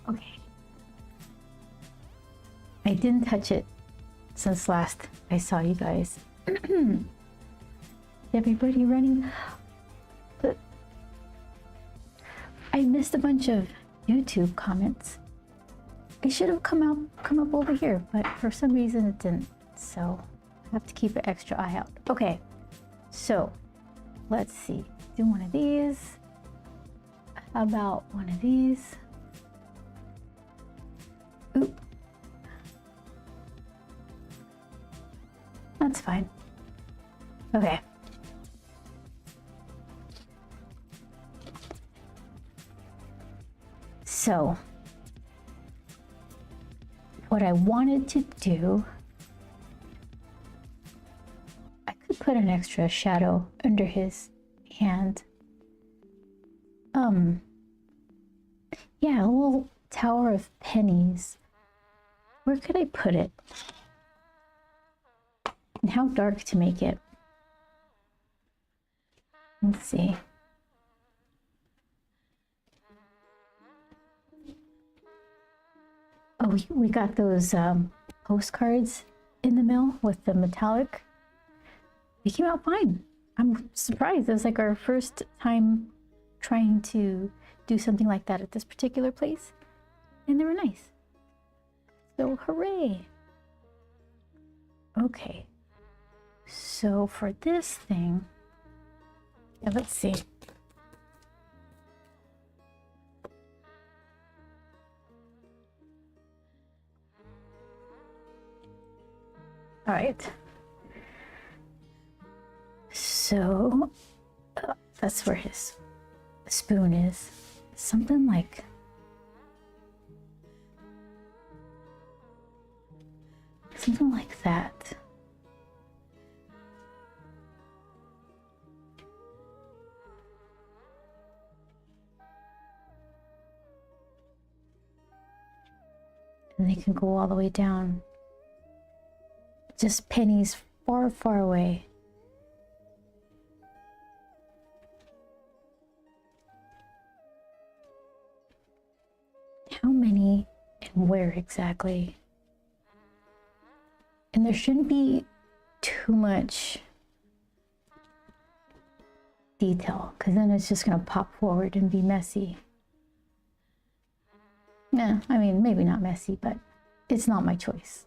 Okay. I didn't touch it since last I saw you guys. Everybody running? But I missed a bunch of YouTube comments. It should have come up over here, but for some reason it didn't. So I have to keep an extra eye out. Okay, so let's see. Do one of these. How about one of these? Oop. That's fine. Okay. So, what I wanted to do, I could put an extra shadow under his hand. Yeah, a little tower of pennies. Where could I put it? And how dark to make it? Let's see. Oh, we got those postcards in the mail with the metallic. They came out fine. I'm surprised. It was like our first time trying to do something like that at this particular place. And they were nice. So hooray. Okay. So for this thing, yeah, let's see. All right. So that's where his spoon is. Something like that. And they can go all the way down. Just pennies far, far away. How many and where exactly? And there shouldn't be too much detail, because then it's just going to pop forward and be messy. Nah, I mean, maybe not messy, but it's not my choice.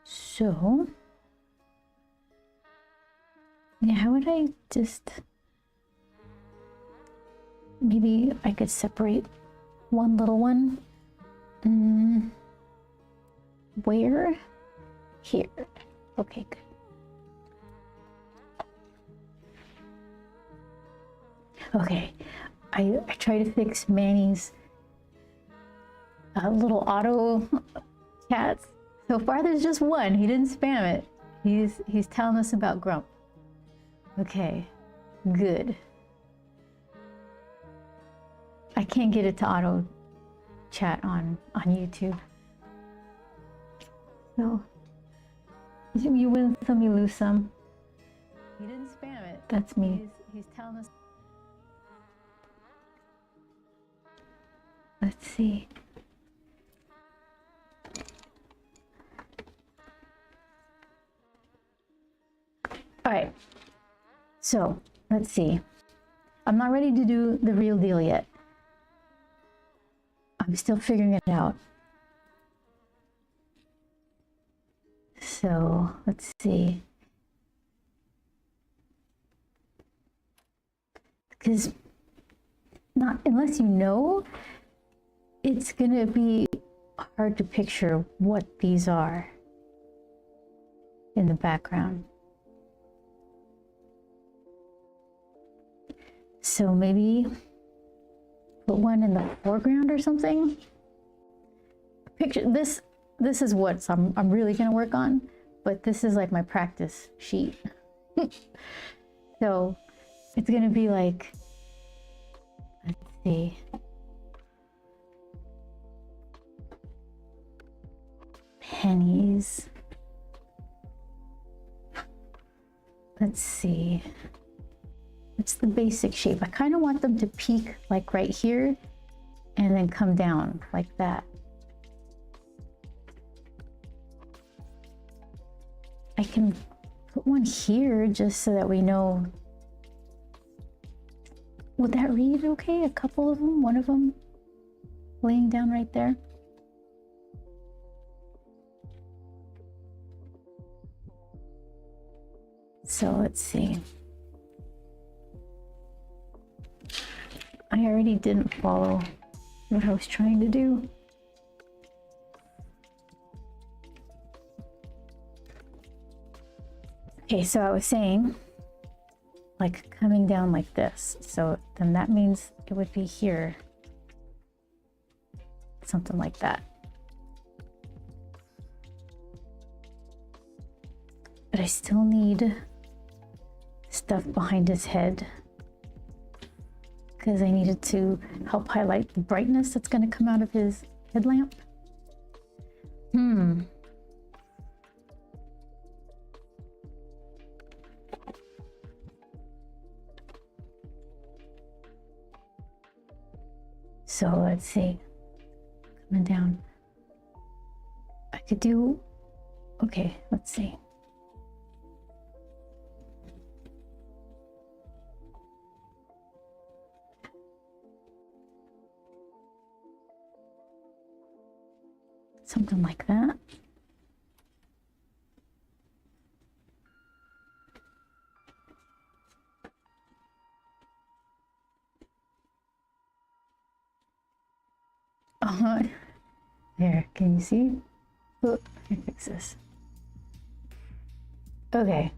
So, yeah, how would I just, maybe I could separate one little one. Where? Here. Okay, good. Okay, I tried to fix Manny's little auto cats. So far there's just one. He didn't spam it. He's telling us about Grump. Okay, good. I can't get it to auto chat on YouTube. So you win some, you lose some. He didn't spam it. That's me. He's telling us. Let's see. All right, so let's see. I'm not ready to do the real deal yet. I'm still figuring it out. So let's see. Because not unless you know, it's gonna be hard to picture what these are in the background. So maybe put one in the foreground or something. Picture this. This is what I'm really gonna work on, but this is like my practice sheet. So it's gonna be like, let's see. Pennies. Let's see. It's the basic shape. I kind of want them to peak like right here and then come down like that. I can put one here just so that we know. Would that read okay? A couple of them, one of them laying down right there. So let's see. I already didn't follow what I was trying to do. Okay, so I was saying, like coming down like this. So then that means it would be here. Something like that. But I still need stuff behind his head because I needed to help highlight the brightness that's going to come out of his headlamp. So let's see, coming down. I could do, okay, let's see. Something like that. There, can you see? Oh, let me fix this. Okay.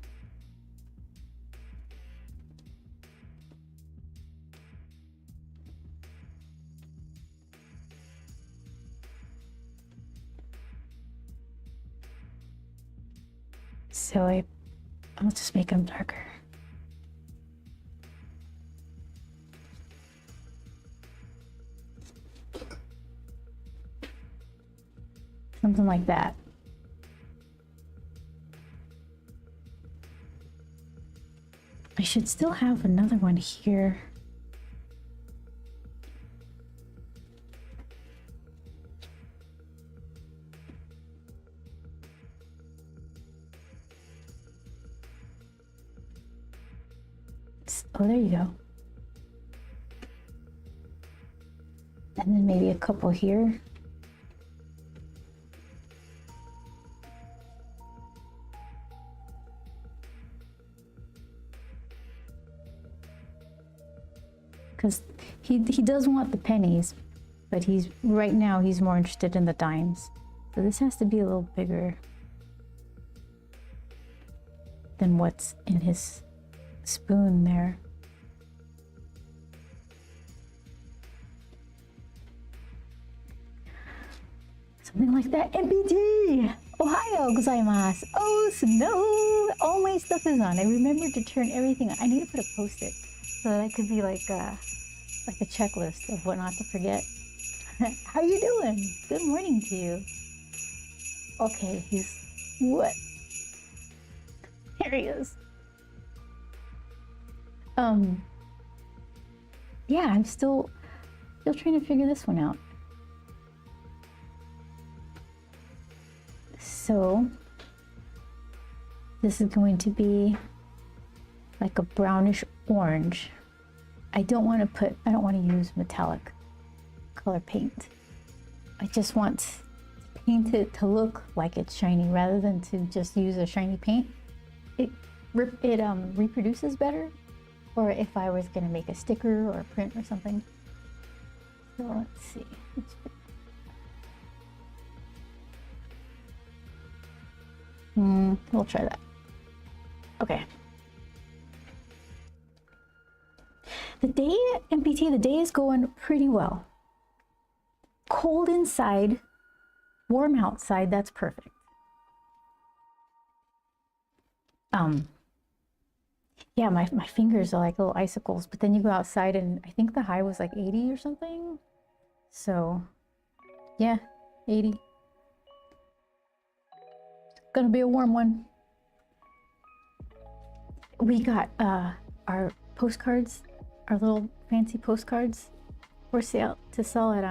So I'll just make them darker. Something like that. I should still have another one here. Oh, there you go. And then maybe a couple here. Because he does want the pennies, but right now he's more interested in the dimes. So this has to be a little bigger than what's in his spoon there. Something like that. MPT! Ohio gozaimasu! Oh, snow! All my stuff is on. I remembered to turn everything on. I need to put a post-it so that could be like a checklist of what not to forget. How you doing? Good morning to you. Okay, he's what? Here he is. Yeah, I'm still trying to figure this one out. So this is going to be like a brownish orange. I don't want to use metallic color paint. I just want to paint it to look like it's shiny rather than to just use a shiny paint. It reproduces better, or if I was going to make a sticker or a print or something. So let's see. We'll try that. Okay. The day, MPT, the day is going pretty well. Cold inside, warm outside, that's perfect. Yeah, my fingers are like little icicles, but then you go outside and I think the high was like 80 or something. So, yeah, 80. Gonna be a warm one. We got our postcards, our little fancy postcards for sale to sell at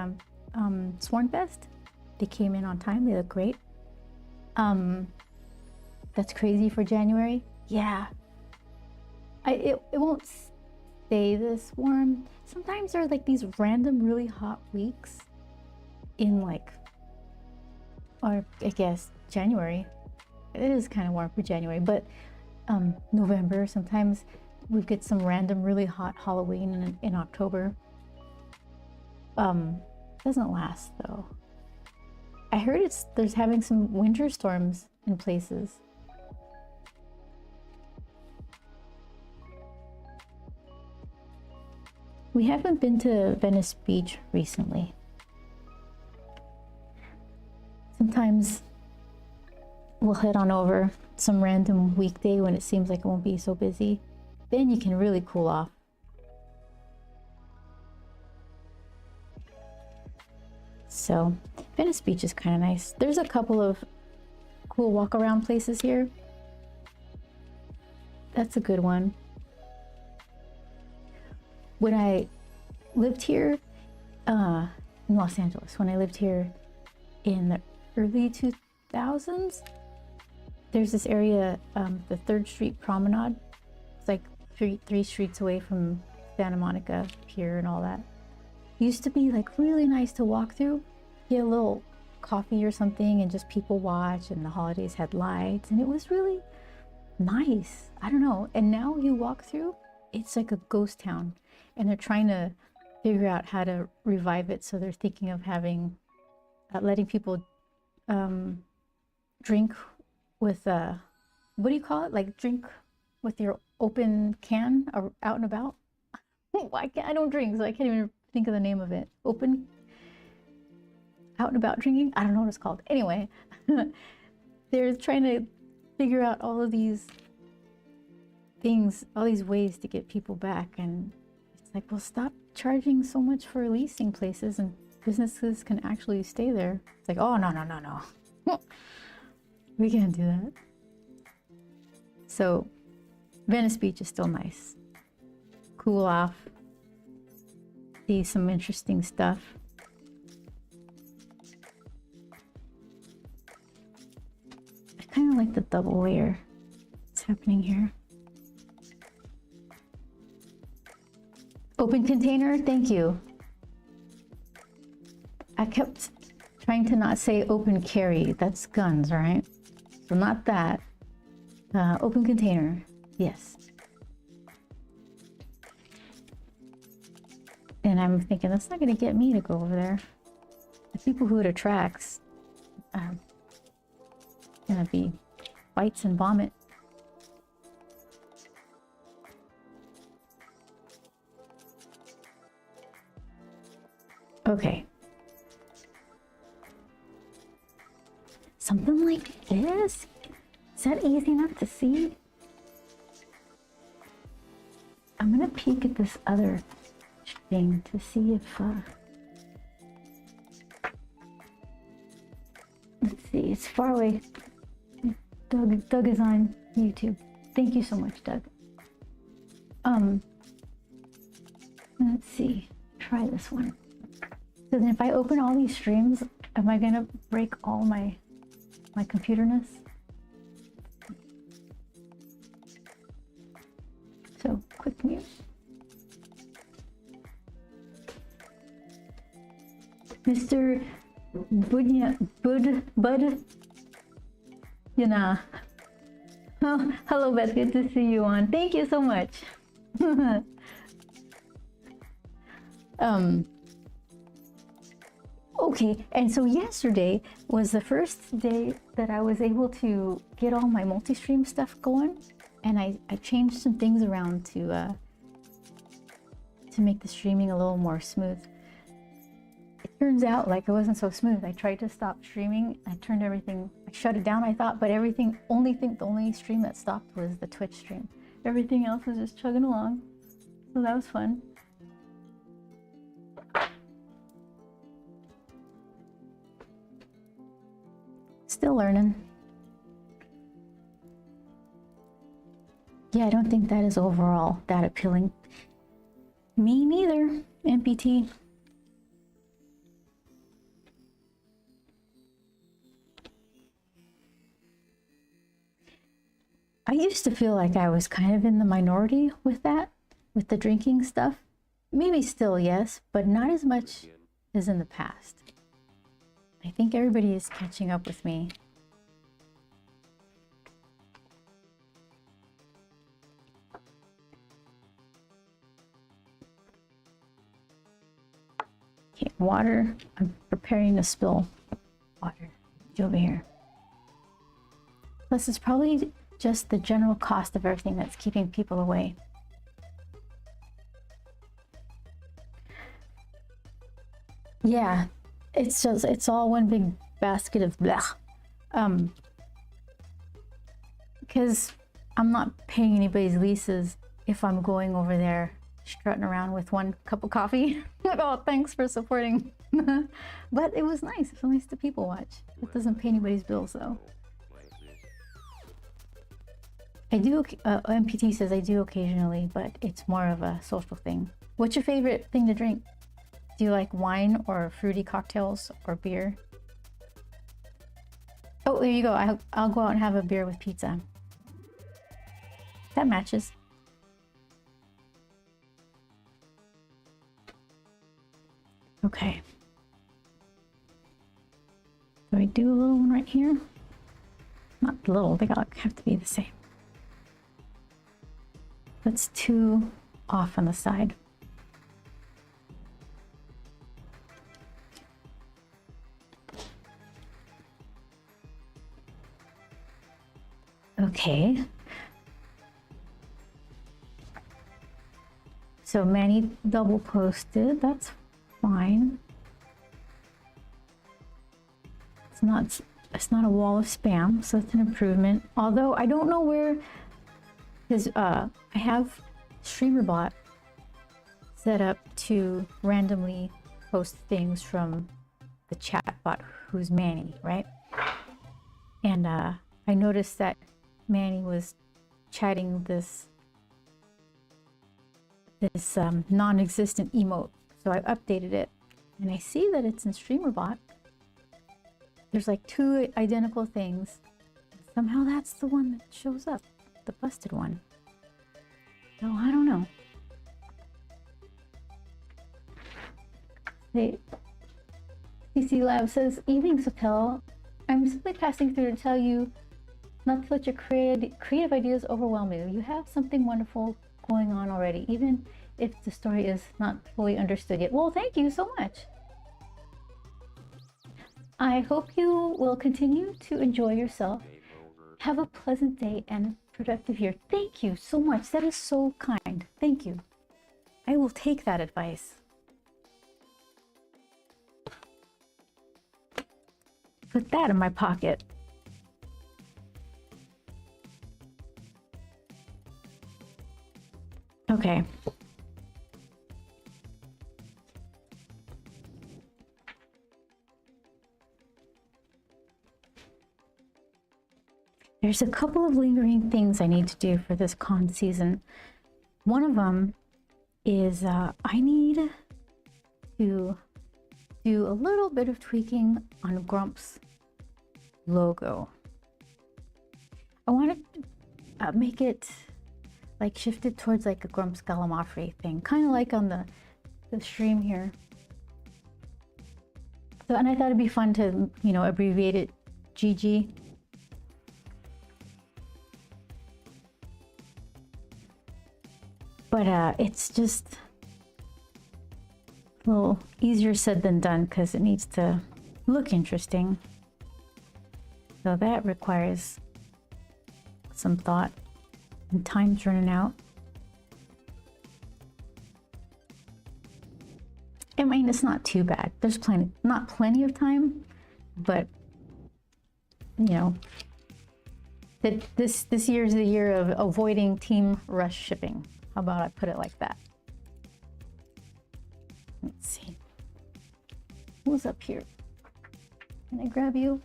Swornfest. They came in on time. They look great. That's crazy for January. Yeah. It won't stay this warm. Sometimes there are like these random really hot weeks in like, or I guess January. It is kind of warm for January, but November, sometimes we get some random really hot Halloween in October. Doesn't last though. I heard there's having some winter storms in places. We haven't been to Venice Beach recently. Sometimes we'll head on over some random weekday when it seems like it won't be so busy. Then you can really cool off. So Venice Beach is kind of nice. There's a couple of cool walk around places here. That's a good one. When I lived here in Los Angeles, when I lived here in the early 2000s, there's this area, the 3rd Street Promenade. It's like three streets away from Santa Monica Pier and all that. Used to be like really nice to walk through, get a little coffee or something and just people watch, and the holidays had lights and it was really nice. I don't know. And now you walk through, it's like a ghost town, and they're trying to figure out how to revive it. So they're thinking of having, letting people drink with, what do you call it? Like drink with your open can or out and about. I don't drink, so I can't even think of the name of it. Open, out and about drinking? I don't know what it's called. Anyway, they're trying to figure out all of these things, all these ways to get people back. And it's like, well, stop charging so much for leasing places and businesses can actually stay there. It's like, oh, no. We can't do that. So Venice Beach is still nice. Cool off. See some interesting stuff. I kind of like the double layer that's happening here. Open container, thank you. I kept trying to not say open carry. That's guns, right? So not that. Open container, yes. And I'm thinking, that's not gonna get me to go over there. The people who it attracts are gonna be fights and vomit. Okay. Something like this? Is that easy enough to see? I'm gonna peek at this other thing to see if, let's see, it's far away. Doug is on YouTube. Thank you so much, Doug. Let's see, try this one. So then if I open all these streams, am I gonna break all my computerness? So quick mute. Mr. Bud, you know. Oh, hello Beth, good to see you on. Thank you so much. Okay, and so yesterday was the first day that I was able to get all my multi-stream stuff going, and I changed some things around to make the streaming a little more smooth. It turns out like it wasn't so smooth. I tried to stop streaming, I turned everything, I shut it down, I thought, but the only stream that stopped was the Twitch stream. Everything else was just chugging along, so that was fun. Still learning. Yeah, I don't think that is overall that appealing. Me neither, MPT. I used to feel like I was kind of in the minority with that, with the drinking stuff. Maybe still, yes, but not as much as in the past. I think everybody is catching up with me. Okay, water. I'm preparing to spill water. Get over here. Plus, it's probably just the general cost of everything that's keeping people away. Yeah, it's all one big basket of blech. Because I'm not paying anybody's leases if I'm going over there strutting around with one cup of coffee. Like, oh, thanks for supporting. But it was nice. It's nice to people watch. It doesn't pay anybody's bills though. I do, MPT says I do occasionally, but it's more of a social thing. What's your favorite thing to drink? Do you like wine or fruity cocktails or beer? Oh, there you go. I'll go out and have a beer with pizza. That matches. Okay. So I do a little one right here. Not little, they gotta have to be the same. That's 2 off on the side. Okay. So Manny double posted, that's fine. It's not a wall of spam, so it's an improvement. Although I don't know where, because I have StreamerBot set up to randomly post things from the chat bot, who's Manny, right? And I noticed that Manny was chatting this non-existent emote, so I updated it, and I see that it's in StreamerBot. There's like 2 identical things. Somehow that's the one that shows up, the busted one. So I don't know. CC Lab says, "Evening, Sotel. I'm simply passing through to tell you not to let your creative ideas overwhelm you. You have something wonderful going on already, even if the story is not fully understood yet." Well, thank you so much. I hope you will continue to enjoy yourself. Have a pleasant day and productive year. Thank you so much. That is so kind. Thank you. I will take that advice. Put that in my pocket. Okay. There's a couple of lingering things I need to do for this con season. One of them is I need to do a little bit of tweaking on Grump's logo. I want to make it like shifted towards like a Grumps Gallimaufry thing, kind of like on the stream here. So, and I thought it'd be fun to, you know, abbreviate it GG. But it's just a little easier said than done because it needs to look interesting. So that requires some thought, and time's running out. I mean, it's not too bad. There's not plenty of time, but you know, that this year is the year of avoiding team rush shipping. How about I put it like that? Let's see. Who's up here? Can I grab you?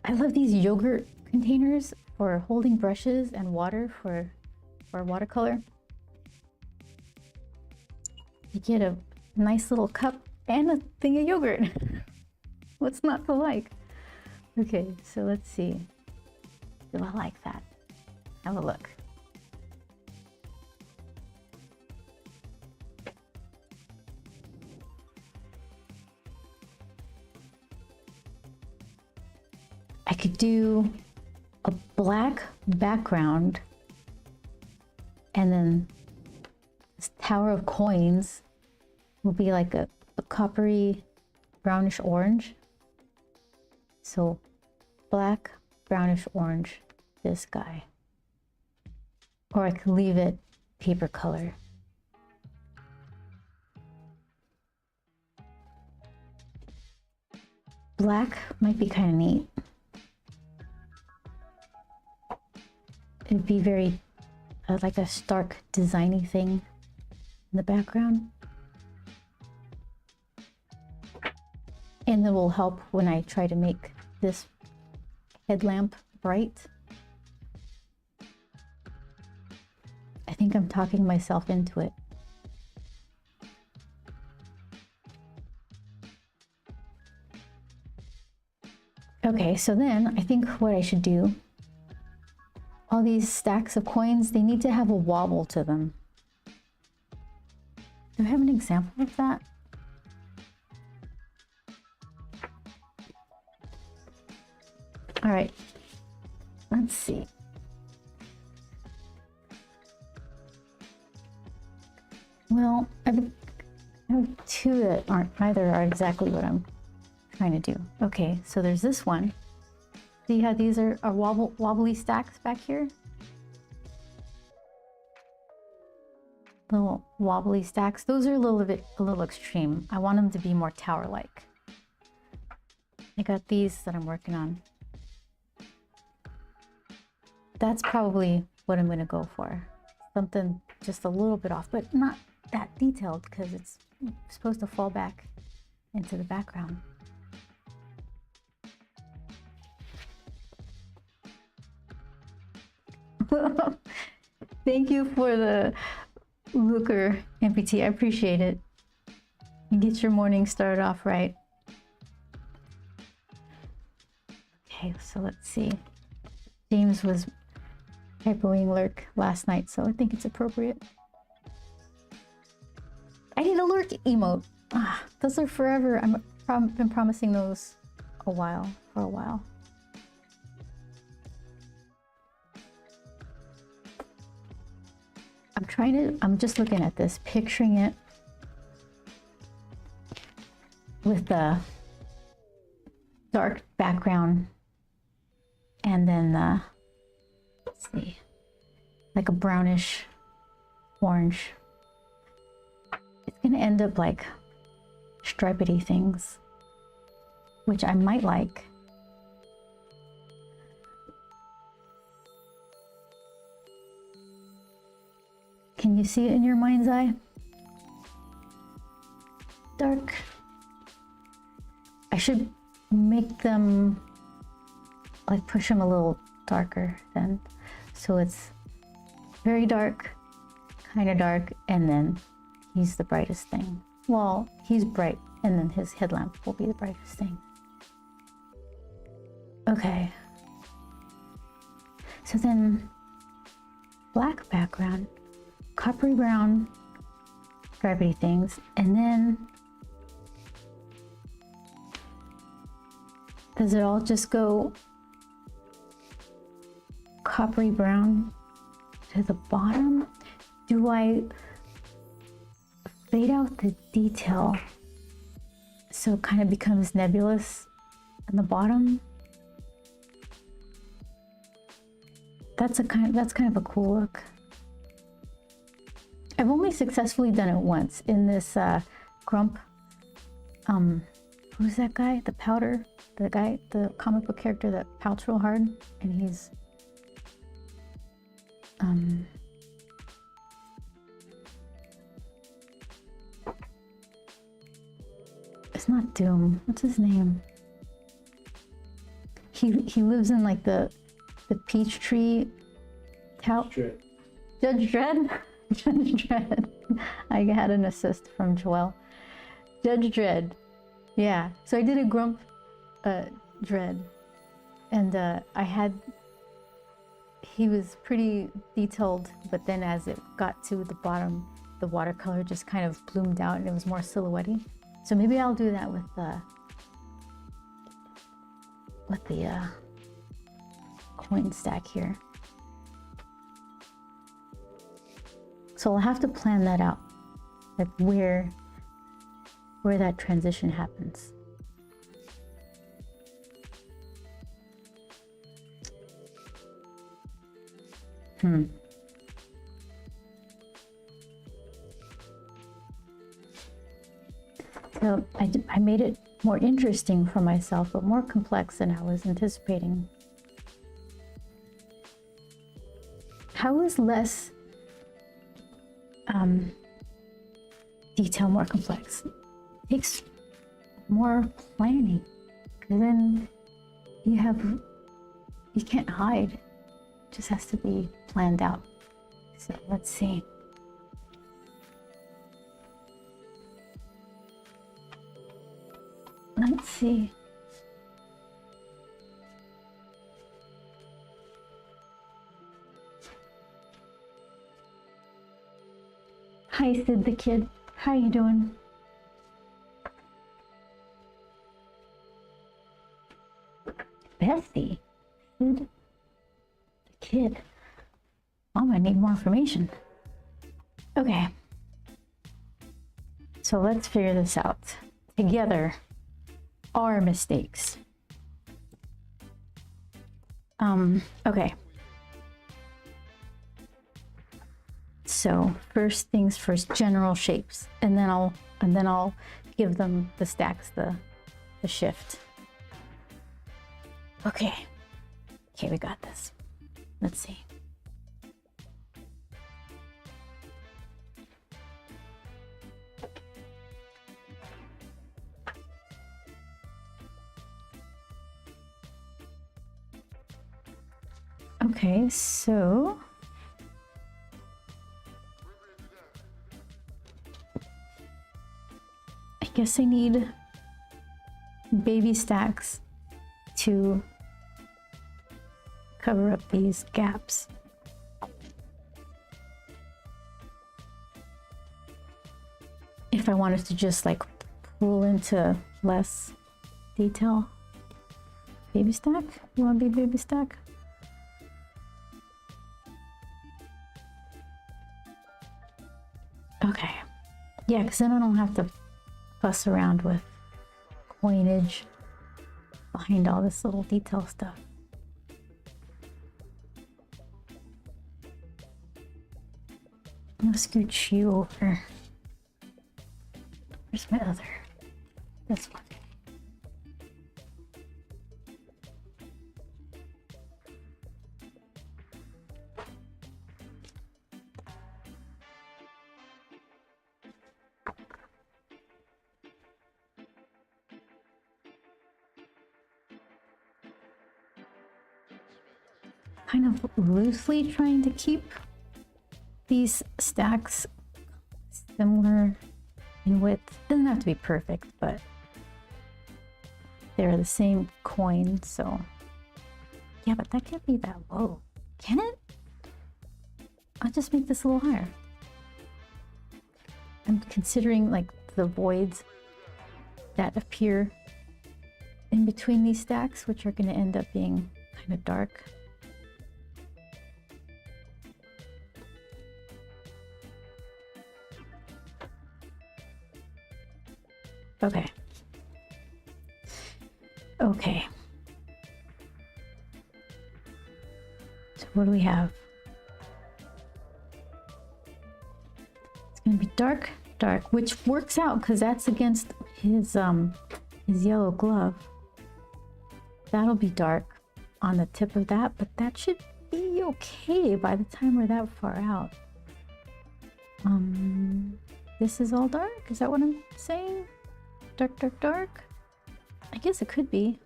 I love these yogurt containers for holding brushes and water for watercolor. You get a nice little cup and a thing of yogurt. What's not to like? Okay, so let's see. Do I like that? Have a look. I could do a black background and then this tower of coins will be like a coppery brownish orange. So black, brownish orange, this guy. Or I could leave it paper color. Black might be kind of neat. It'd be very like a stark designy thing in the background. And it will help when I try to make this headlamp bright. I think I'm talking myself into it. Okay, so then I think what I should do, all these stacks of coins, they need to have a wobble to them. Do I have an example of that? All right, let's see. Well, I have two that neither are exactly what I'm trying to do. Okay, so there's this one. See how these are wobbly stacks back here? Little wobbly stacks. Those are a little extreme. I want them to be more tower-like. I got these that I'm working on. That's probably what I'm going to go for. Something just a little bit off, but not that detailed because it's supposed to fall back into the background. Thank you for the Looker MPT. I appreciate it. You get your morning started off right. Okay, so let's see. James was hypoing lurk last night, so I think it's appropriate. I need a lurk emote. Those are forever. I've been promising those for a while. I'm just looking at this, picturing it with the dark background and then let's see, like a brownish orange. It's gonna end up like stripedy things, which I might like. Can you see it in your mind's eye? Dark. I should make them, like push them a little darker then. So it's very dark, kind of dark, and then he's the brightest thing. Well, he's bright, and then his headlamp will be the brightest thing. Okay. So then, black background, coppery brown, stripedy things, and then does it all just go coppery brown to the bottom? Do I fade out the detail so it kind of becomes nebulous on the bottom? That's kind of a cool look. I've only successfully done it once in this Grump. Who's that guy? The Powder? The comic book character that pouts real hard, and he's it's not Doom. What's his name? He lives in like the peach tree tower. Judge Dredd. Judge Dredd. I had an assist from Joelle. Judge Dredd. Yeah. So I did a Grump Dredd, and I had he was pretty detailed, but then as it got to the bottom, the watercolor just kind of bloomed out and it was more silhouette-y. So maybe I'll do that with the coin stack here. So I'll have to plan that out, like where that transition happens. So I made it more interesting for myself, but more complex than I was anticipating. How is less detail more complex? It takes more planning, because then you can't hide. It just has to be planned out. So let's see. Let's see. Hi, Sid the kid. How you doing? Bessie? Sid the kid. Oh, I need more information. Okay. So let's figure this out together. Our mistakes. Okay. So first things first, general shapes, and then I'll give them the stacks the shift. Okay, we got this. Let's see. Okay, so I guess I need baby stacks to cover up these gaps. If I wanted to just like pull into less detail. Baby stack? You want to be baby stack? Okay. Yeah, because then I don't have to fuss around with coinage behind all this little detail stuff. I'm gonna scooch you over. Where's my other? This one. Kind of loosely trying to keep these stacks similar in width. Doesn't have to be perfect, but they're the same coin, so yeah, but that can't be that low, can it? I'll just make this a little higher. I'm considering like the voids that appear in between these stacks, which are going to end up being kind of dark. Okay. Okay. So what do we have? It's gonna be dark, dark, which works out because that's against his yellow glove. That'll be dark on the tip of that, but that should be okay by the time we're that far out. This is all dark? Is that what I'm saying? Dark, dark, dark? I guess it could be.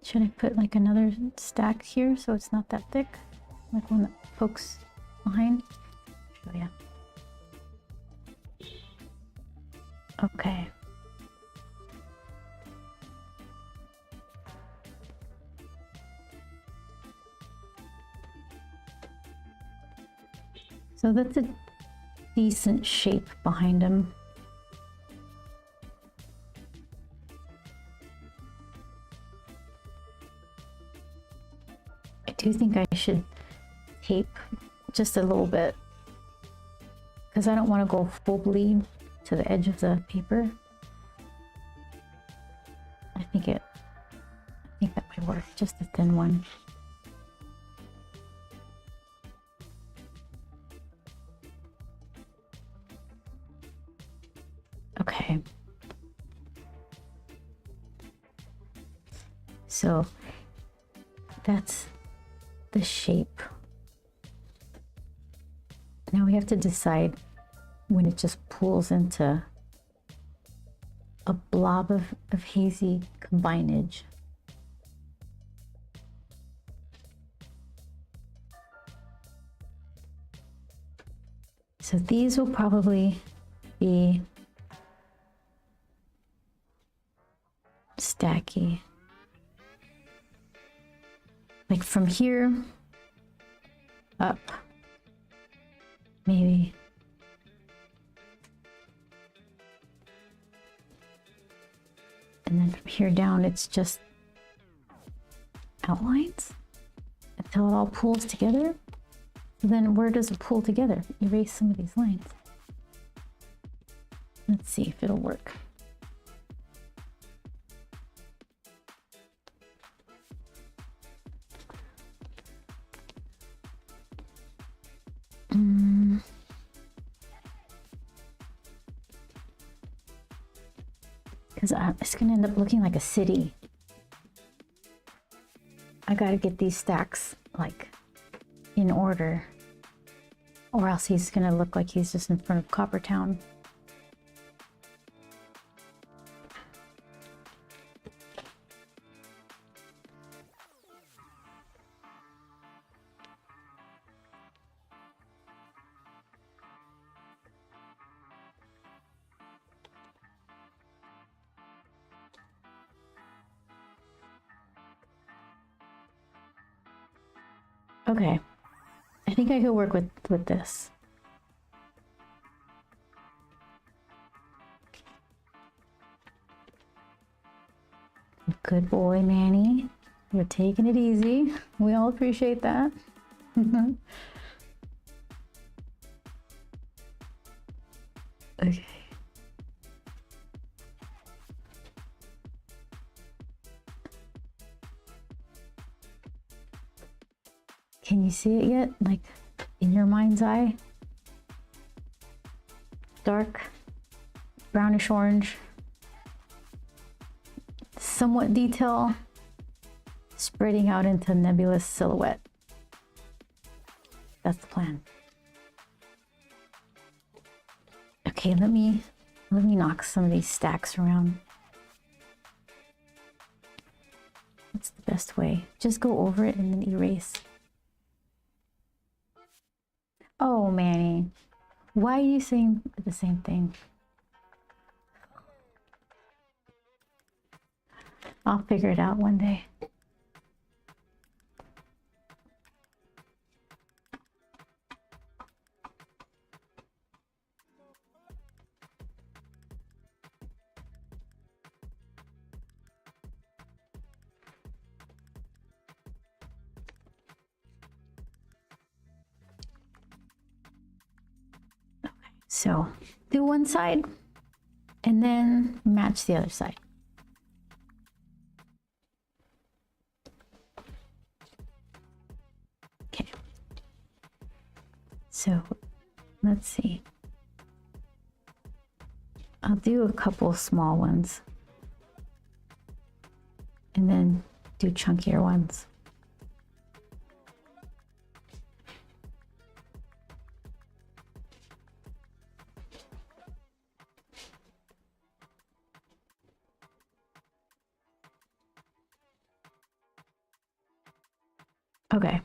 Should I put like another stack here so it's not that thick? Like one that pokes behind? Show ya. Okay. So that's a decent shape behind him. I do think I should tape just a little bit because I don't want to go full bleed to the edge of the paper. I think that might work, just a thin one. Okay. So that's the shape. Now we have to decide when it just pulls into a blob of hazy combinage. So these will probably be stacky. Like from here up, maybe. And then from here down, it's just outlines until it all pulls together. Then where does it pull together? Erase some of these lines. Let's see if it'll work. Because it's gonna end up looking like a city. I gotta get these stacks like in order, or else he's gonna look like he's just in front of Coppertown. Okay, I think I could work with this. Good boy, Manny. You're taking it easy. We all appreciate that. Okay. Can you see it yet? Like in your mind's eye? Dark, brownish orange, somewhat detail, spreading out into nebulous silhouette. That's the plan. Okay, let me knock some of these stacks around. What's the best way? Just go over it and then erase. Oh, Manny, why are you saying the same thing? I'll figure it out one day. So do one side and then match the other side. Okay. So let's see. I'll do a couple small ones and then do chunkier ones. Okay.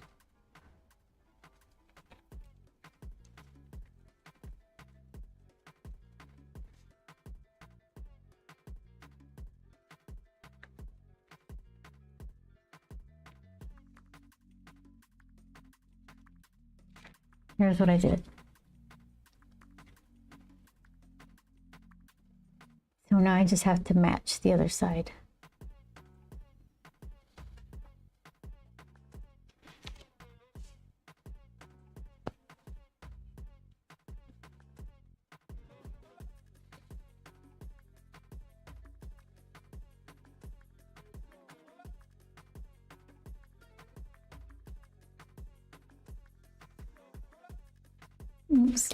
Here's what I did. Oh, now I just have to match the other side. Oops.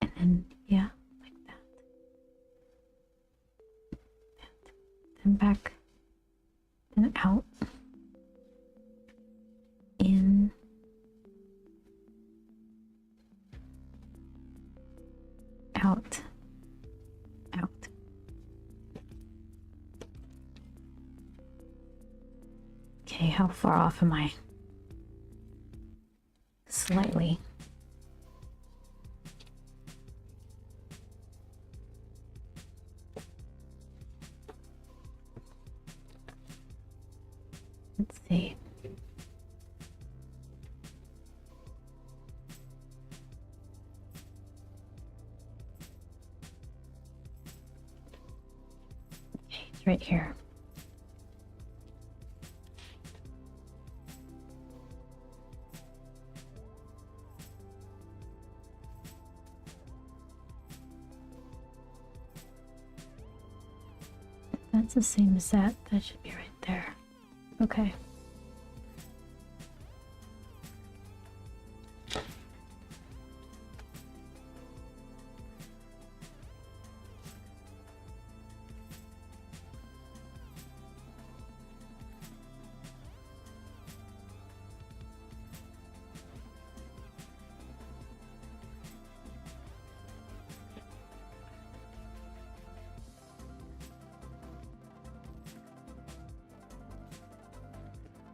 And then, yeah, like that. Then back, then out, in, out, out. Okay, how far off am I? Slightly. Let's see. Okay, it's right here. That's the same as that. That should be right there. Okay.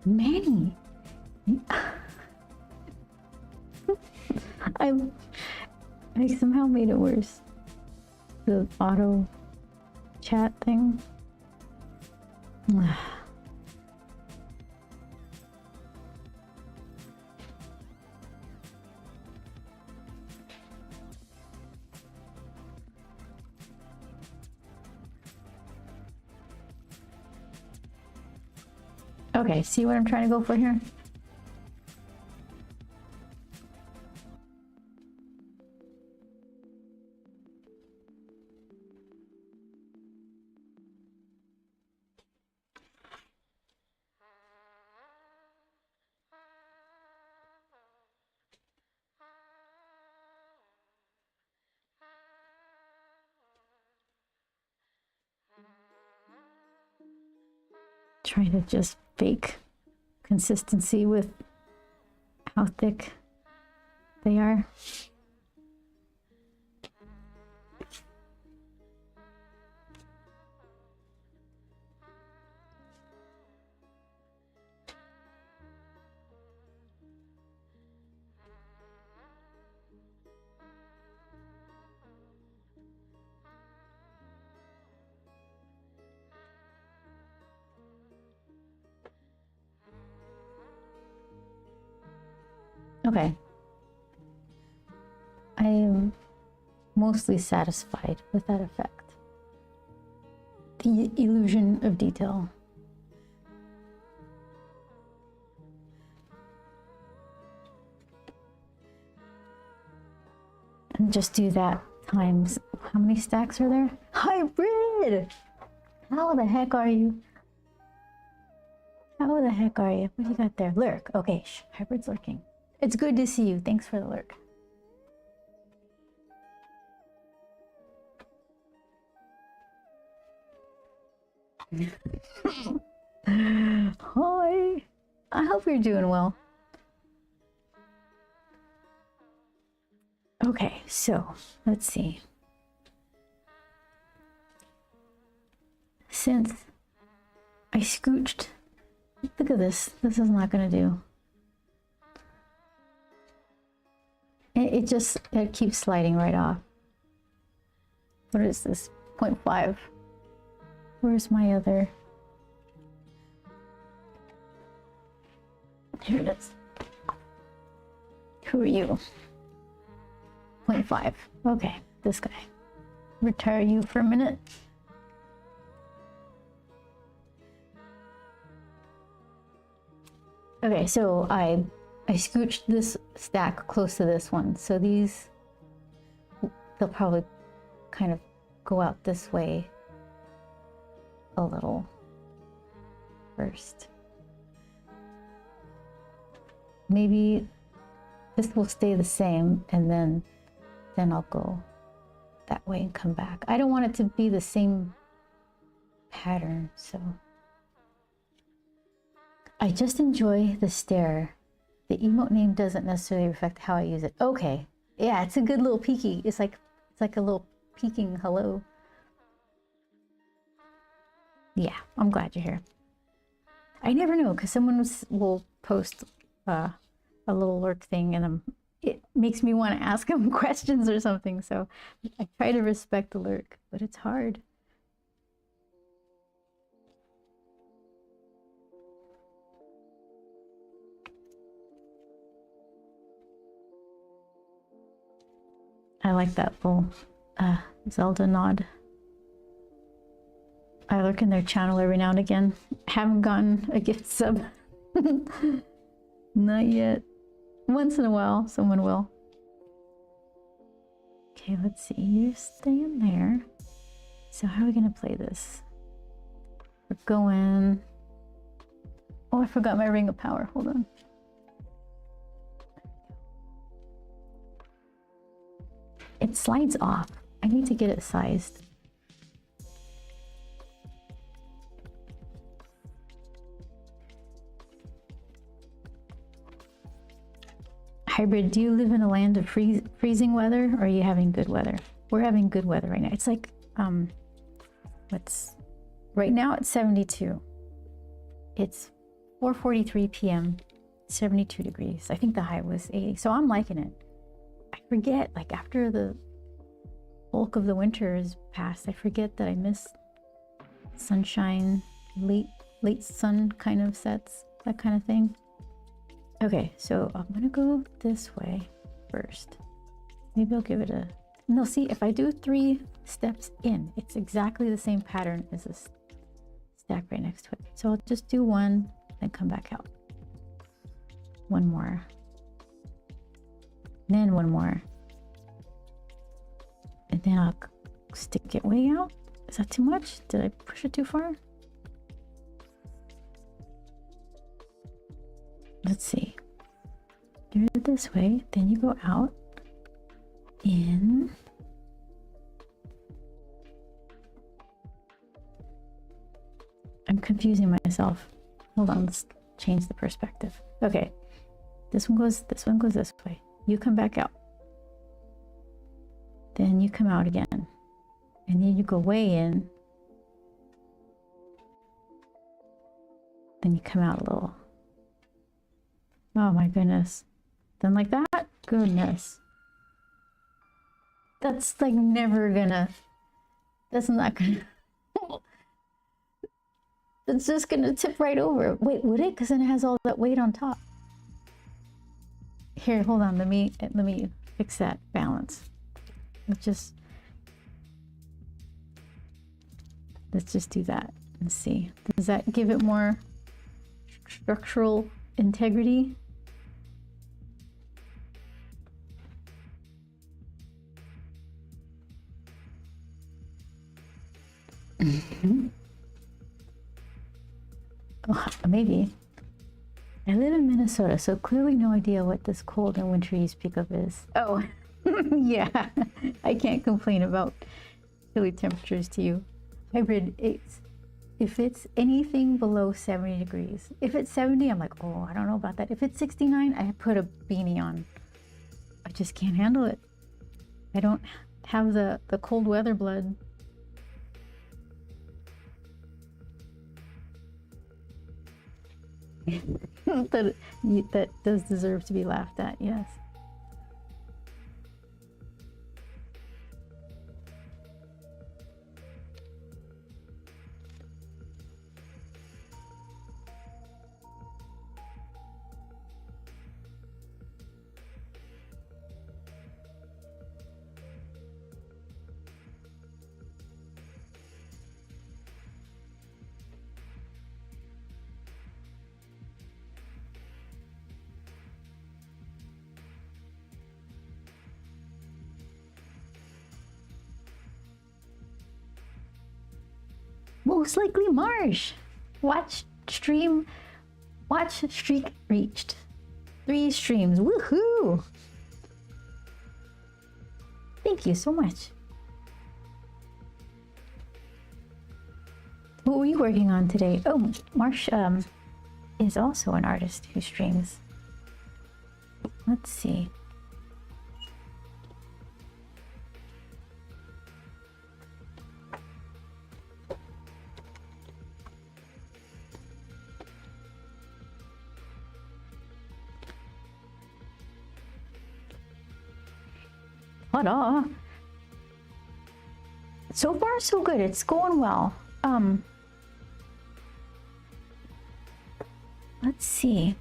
Manny, I somehow made it worse. The auto chat thing. Okay, see what I'm trying to go for here? Trying to just fake consistency with how thick they are. Okay. I am mostly satisfied with that effect. The illusion of detail. And just do that times, how many stacks are there? Hybrid! How the heck are you? How the heck are you? What do you got there? Lurk. Okay, Hybrid's lurking. It's good to see you. Thanks for the lurk. Hi. I hope you're doing well. Okay, so let's see. Since I scooched, look at this. This is not gonna do. It keeps sliding right off. What is this? 0.5. Where's my other? Here it is. Who are you? 0.5. Okay, this guy. Retire you for a minute. Okay, so I scooched this stack close to this one. So these, they'll probably kind of go out this way a little first. Maybe this will stay the same, and then I'll go that way and come back. I don't want it to be the same pattern, so I just enjoy the stare. The emote name doesn't necessarily reflect how I use it. Okay, yeah, it's a good little peeky. It's like a little peeking hello. Yeah, I'm glad you're here. I never know, because someone will post a little lurk thing, and it makes me want to ask them questions or something. So I try to respect the lurk, but it's hard. I like that little Zelda nod. I lurk in their channel every now and again. Haven't gotten a gift sub. Not yet. Once in a while, someone will. Okay, let's see. You stay in there. So how are we gonna play this? We're going... Oh, I forgot my ring of power. Hold on. It slides off. I need to get it sized. Hybrid, do you live in a land of freezing weather, or are you having good weather? We're having good weather right now. It's like, right now it's 72. It's 4:43 p.m., 72 degrees. I think the high was 80, so I'm liking it. I forget, like after the bulk of the winter is past, I forget that I miss sunshine, late sun kind of sets, that kind of thing. Okay, so I'm gonna go this way first. Maybe I'll give it a... No, see, if I do 3 steps in, it's exactly the same pattern as this stack right next to it. So I'll just do 1, then come back out. 1 more. Then 1 more. And then I'll stick it way out. Is that too much? Did I push it too far? Let's see. Do it this way, then you go out, in. I'm confusing myself. Hold on, let's change the perspective. Okay, this one goes this way. You come back out. Then you come out again. And then you go way in. Then you come out a little. Oh my goodness. Then like that? Goodness. That's like never gonna... That's not gonna... It's just gonna tip right over. Wait, would it? Because then it has all that weight on top. Here, hold on. Let me fix that balance. Let's just do that and see. Does that give it more structural integrity? Oh, maybe. I live in Minnesota, so clearly no idea what this cold and wintry speak of is. Oh, yeah. I can't complain about chilly temperatures to you. Hybrid, if it's anything below 70 degrees. If it's 70, I'm like, oh, I don't know about that. If it's 69, I put a beanie on. I just can't handle it. I don't have the cold weather blood. that does deserve to be laughed at, yes. Most likely Marsh. Watch streak reached. 3 streams. Woohoo! Thank you so much. What were you working on today? Oh, Marsh is also an artist who streams. Let's see. Ta-da! So far, so good. It's going well. Let's see.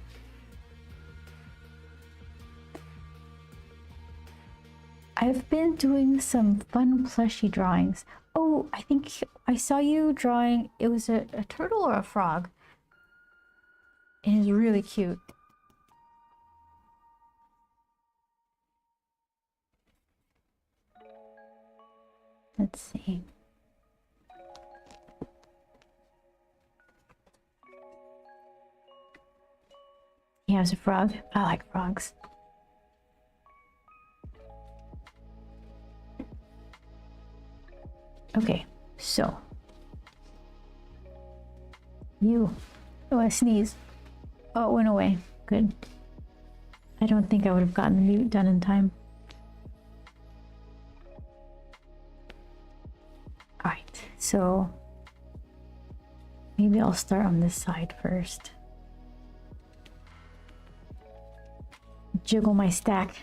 I've been doing some fun plushy drawings. Oh, I think I saw you drawing. It was a turtle or a frog. It is really cute. Let's see. Yeah, it was a frog. I like frogs. Okay, so you. Oh, I sneezed. Oh, it went away. Good. I don't think I would have gotten the mute done in time. Alright, so maybe I'll start on this side first. Jiggle my stack.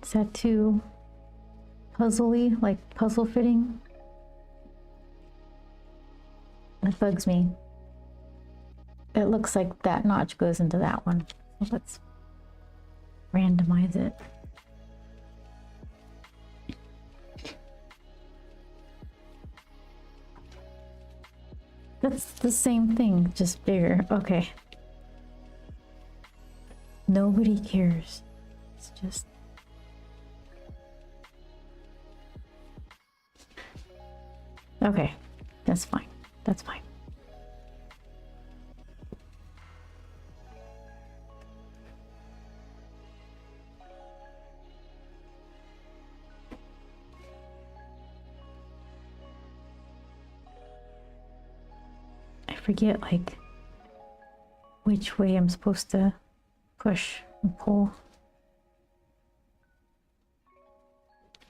Is that too puzzly, like puzzle fitting? That bugs me. It looks like that notch goes into that one. So let's randomize it. That's the same thing, just bigger. Okay. Nobody cares. It's just... Okay, that's fine. That's fine. I forget, like, which way I'm supposed to push and pull.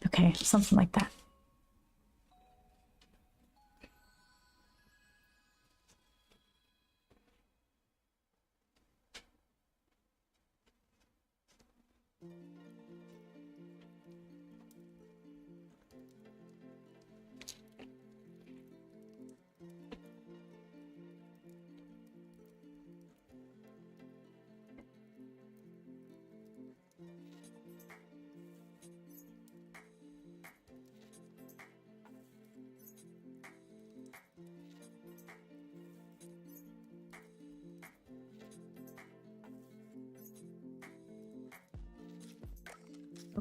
Okay, something like that.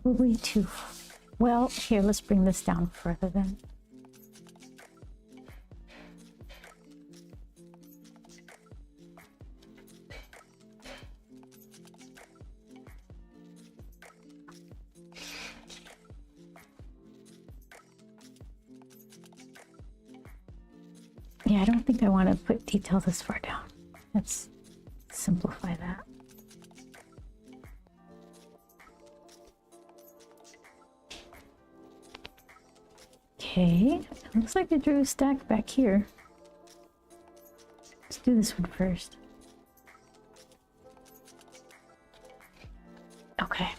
Probably too. Well, here, let's bring this down further then. Yeah, I don't think I want to put detail this far down. Let's simplify that. Okay, it looks like I drew a stack back here. Let's do this one first. Okay.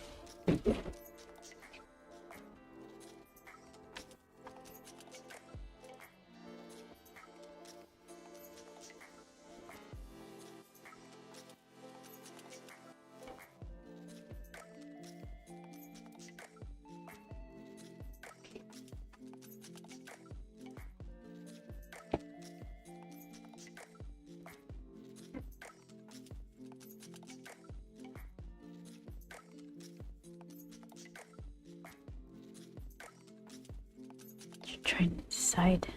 trying to decide.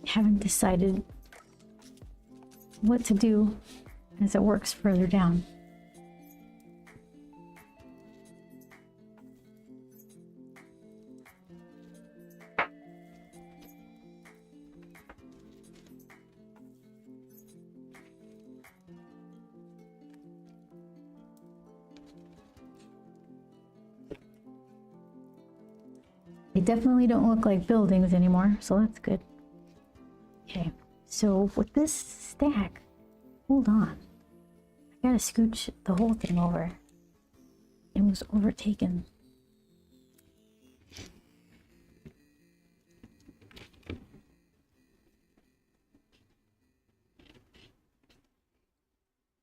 Haven't decided what to do as it works further down. They definitely don't look like buildings anymore, so that's good. Okay, so with this stack, hold on. I gotta scooch the whole thing over. It was overtaken.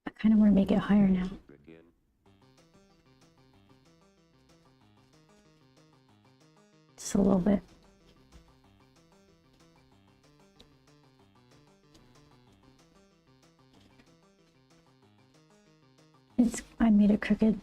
I kind of want to make it higher now. Just a little bit. I made it crooked.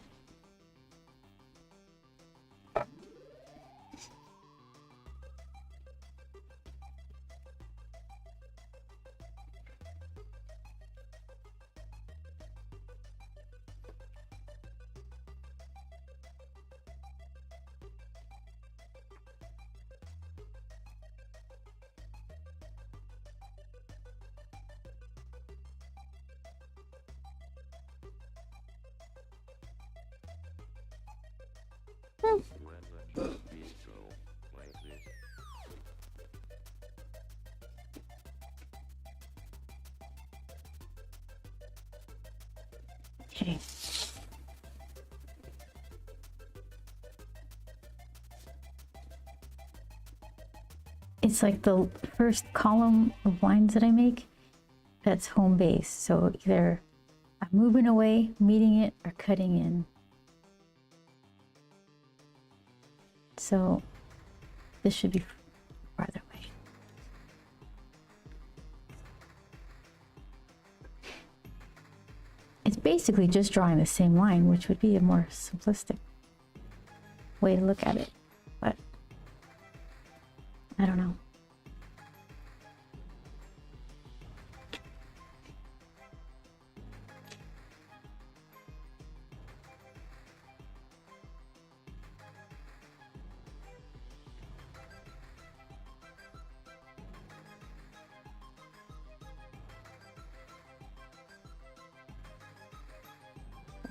Okay. It's like the first column of lines that I make, that's home base. So either I'm moving away, meeting it, or cutting in. So this should be farther away. It's basically just drawing the same line, which would be a more simplistic way to look at it, but I don't know.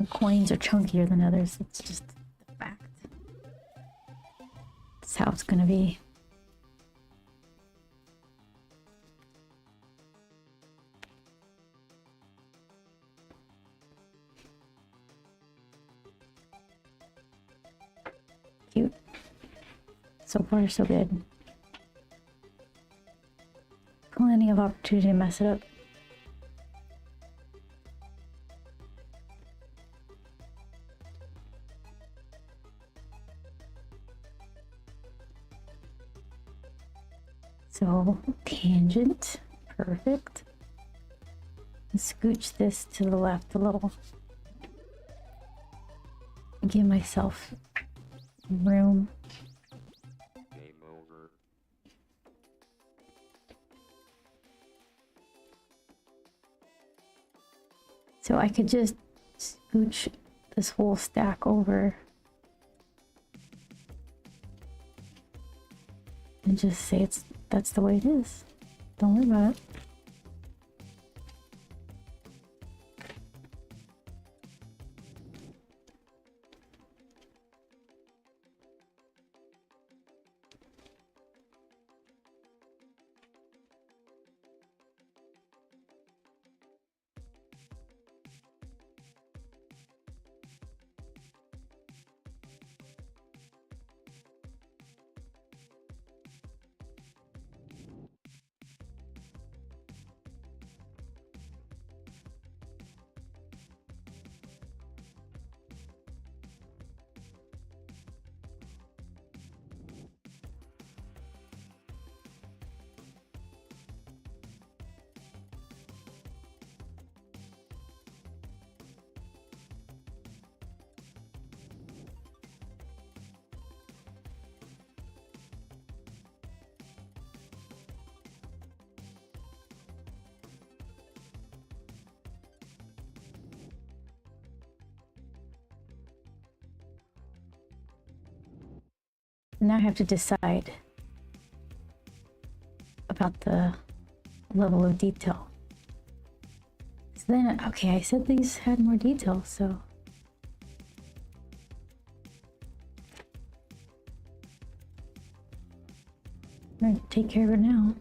Coins are chunkier than others. It's just a fact. That's how it's gonna be. Cute. So far, so good. Plenty of opportunity to mess it up. So, tangent, perfect. And scooch this to the left a little. Give myself room. Game over. So I could just scooch this whole stack over. And just say that's the way it is. Don't worry about it. Now I have to decide about the level of detail. So then, okay, I said these had more detail, so. I'm gonna take care of it now.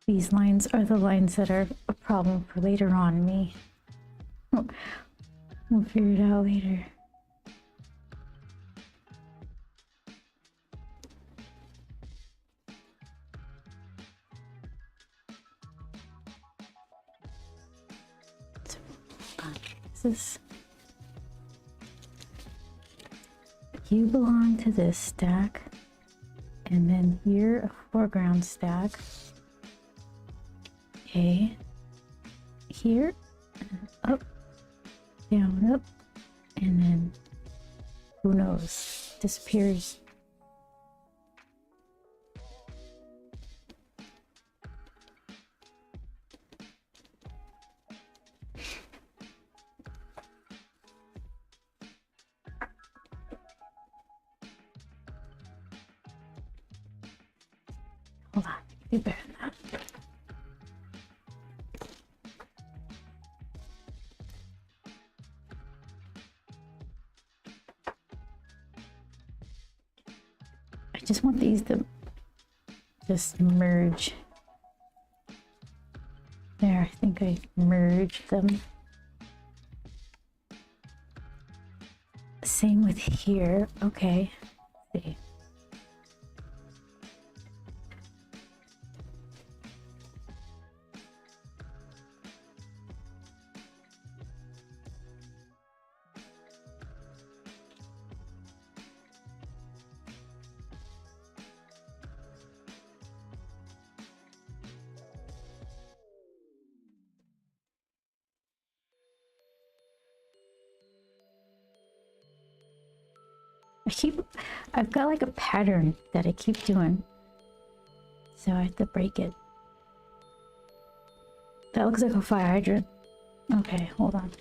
These lines are the lines that are a problem for later on me. We'll figure it out later. This is... You belong to this stack, and then you're a foreground stack. Okay, here, up, down, up, and then who knows, disappears. Hold on, do better than that. I just want these to just merge. There, I think I merged them. Same with here. Okay. Let's see. I've got like a pattern that I keep doing, so I have to break it. That looks like a fire hydrant. Okay, hold on.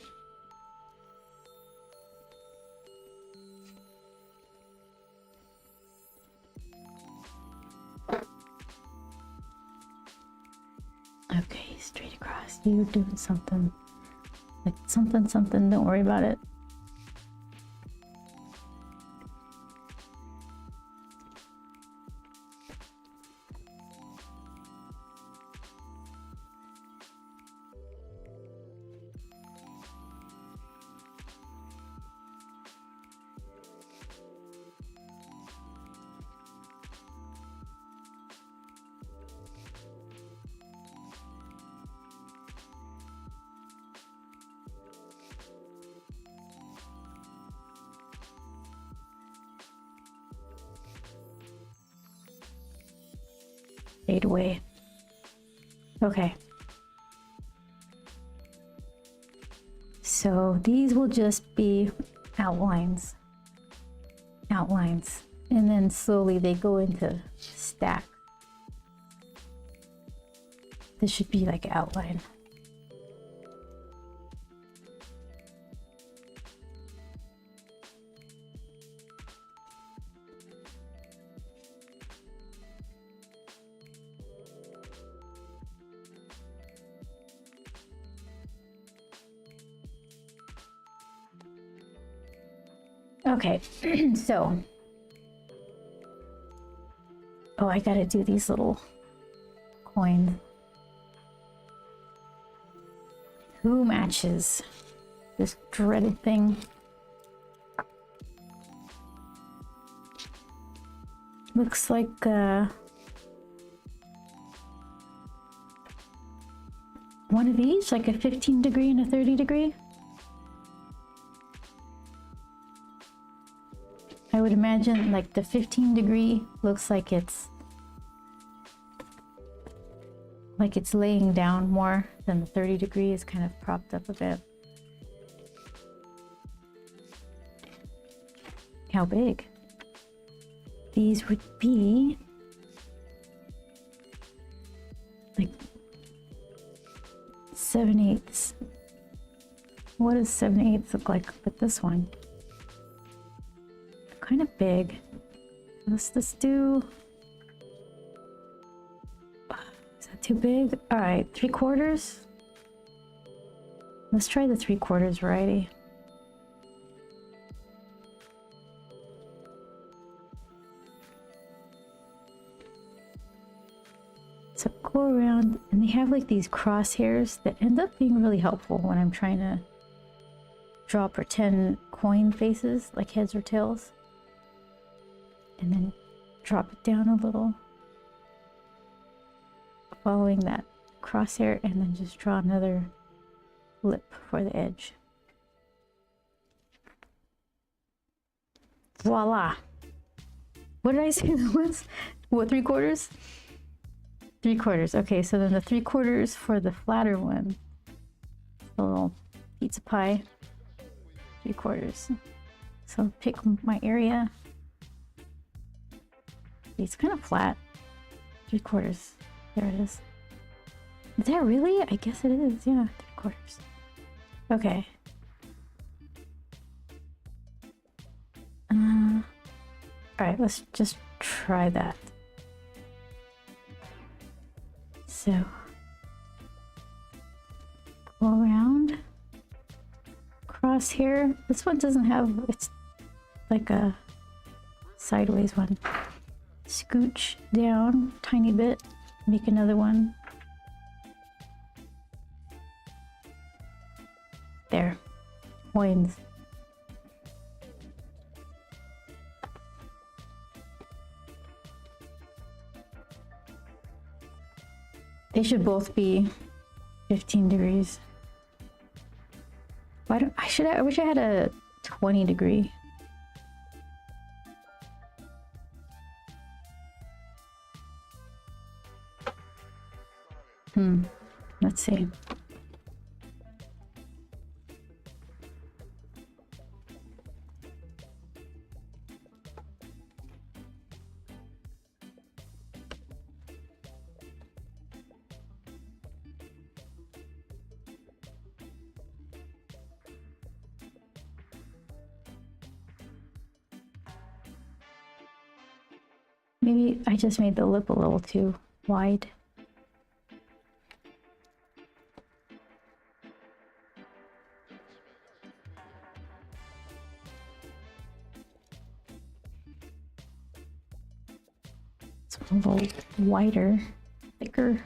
Okay, straight across. You're doing something. Like something, don't worry about it. Fade away. Okay. So these will just be outlines. Outlines. And then slowly they go into stack. This should be like outline. Okay, so. Oh, I gotta do these little coins. Who matches this dreaded thing? Looks like one of each, like a 15 degree and a 30 degree. I would imagine like the 15 degree looks like it's laying down more than the 30 degree is kind of propped up a bit. How big? These would be like 7/8. What does 7/8 look like with this one? Kind of big. Let's just do. Is that too big? All right, 3/4. Let's try the 3/4 variety. So go around, and they have like these crosshairs that end up being really helpful when I'm trying to draw pretend coin faces, like heads or tails. And then drop it down a little, following that crosshair, and then just draw another lip for the edge. Voila! What did I say that was? What, 3/4? 3/4. Okay, so then the 3/4 for the flatter one, the little pizza pie, 3/4. So pick my area. It's kind of flat. 3/4. There it is. Is that really? I guess it is. Yeah, 3/4. Okay. All right, let's just try that. So go around, cross here. This one doesn't have, it's like a sideways one. Scooch down a tiny bit, make another one. There, coins. They should both be 15 degrees. Why don't I wish I had a 20 degree. Let's see. Maybe I just made the lip a little too wide. It's a little wider, thicker.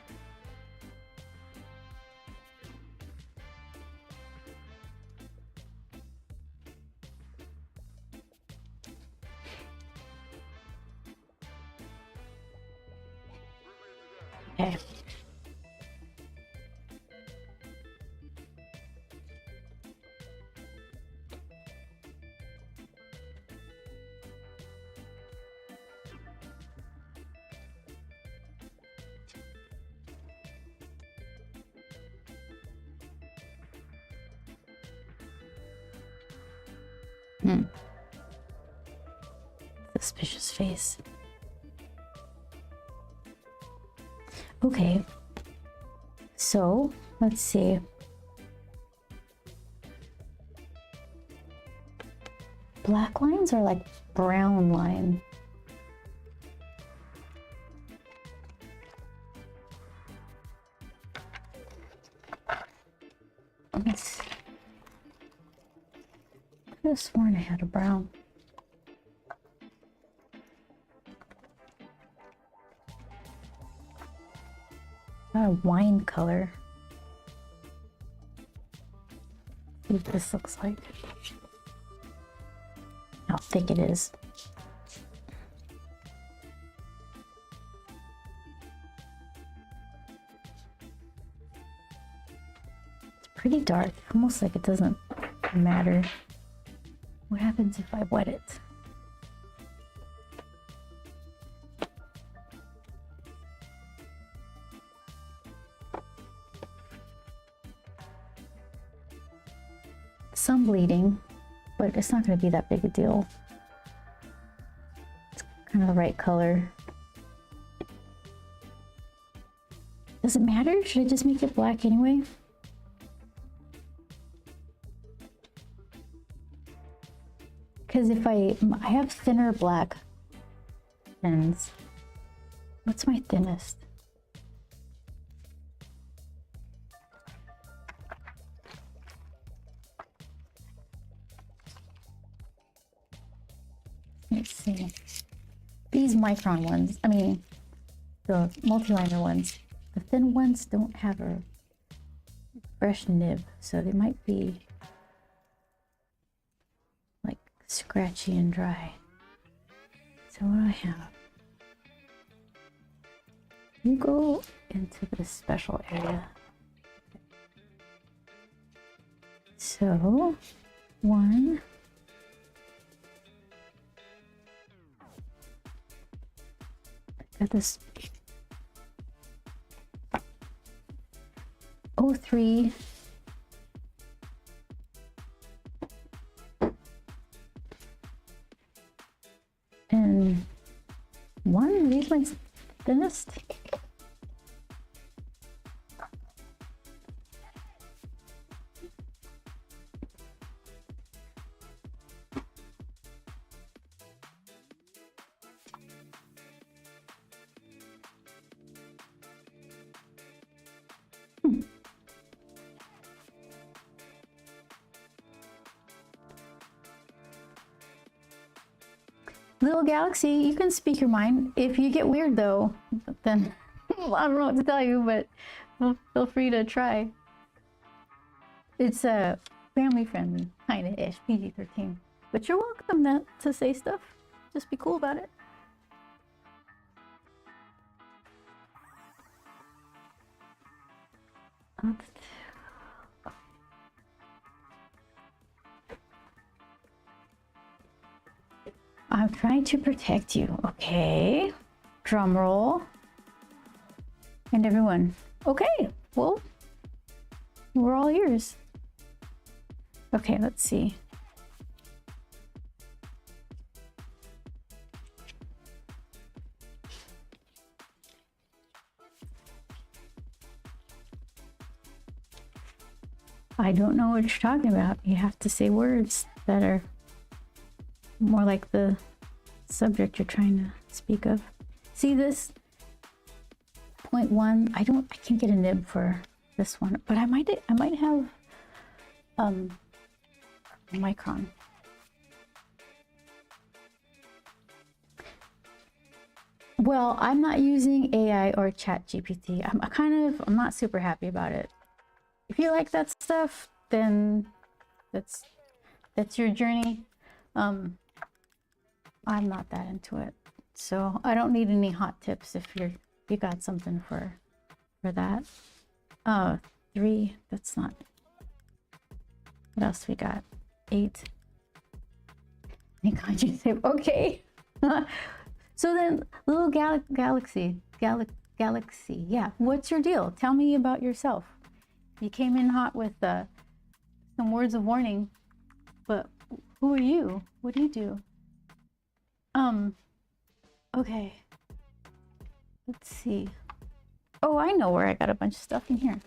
Okay. Suspicious face. Okay, so let's see. Black lines are like brown line. Let's see. I could have sworn I had a brown. wine color. See what this looks like. How thick it is. It's pretty dark, almost like it doesn't matter. What happens if I wet it? Some bleeding, but it's not going to be that big a deal. It's kind of the right color. Does it matter? Should I just make it black anyway? Because if I have thinner black pens. What's my thinnest? Let's see. These micron ones, I mean, the multi-liner ones, the thin ones don't have a fresh nib, so they might be like scratchy and dry. So what do I have? You go into this special area. So, one. Got this 03 and one. Are these my thinnest? Little Galaxy, you can speak your mind. If you get weird though, then I don't know what to tell you, but feel free to try. It's a family friendly, kind of ish, PG-13. But you're welcome to say stuff. Just be cool about it. I'm trying to protect you. Okay. Drum roll. And everyone. Okay. Well, we're all ears. Okay, let's see. I don't know what you're talking about. You have to say words that are more like the subject you're trying to speak of. See this? 0.1. I can't get a nib for this one, but I might have a micron. Well, I'm not using AI or Chat GPT. I'm not super happy about it. If you like that stuff, then that's your journey. I'm not that into it, so I don't need any hot tips if you got something for that. 3. That's not. What else we got? 8. Thank God you say okay. So then, little galaxy. Yeah. What's your deal? Tell me about yourself. You came in hot with some words of warning, but who are you? What do you do? Okay. Let's see. Oh, I know where I got a bunch of stuff in here.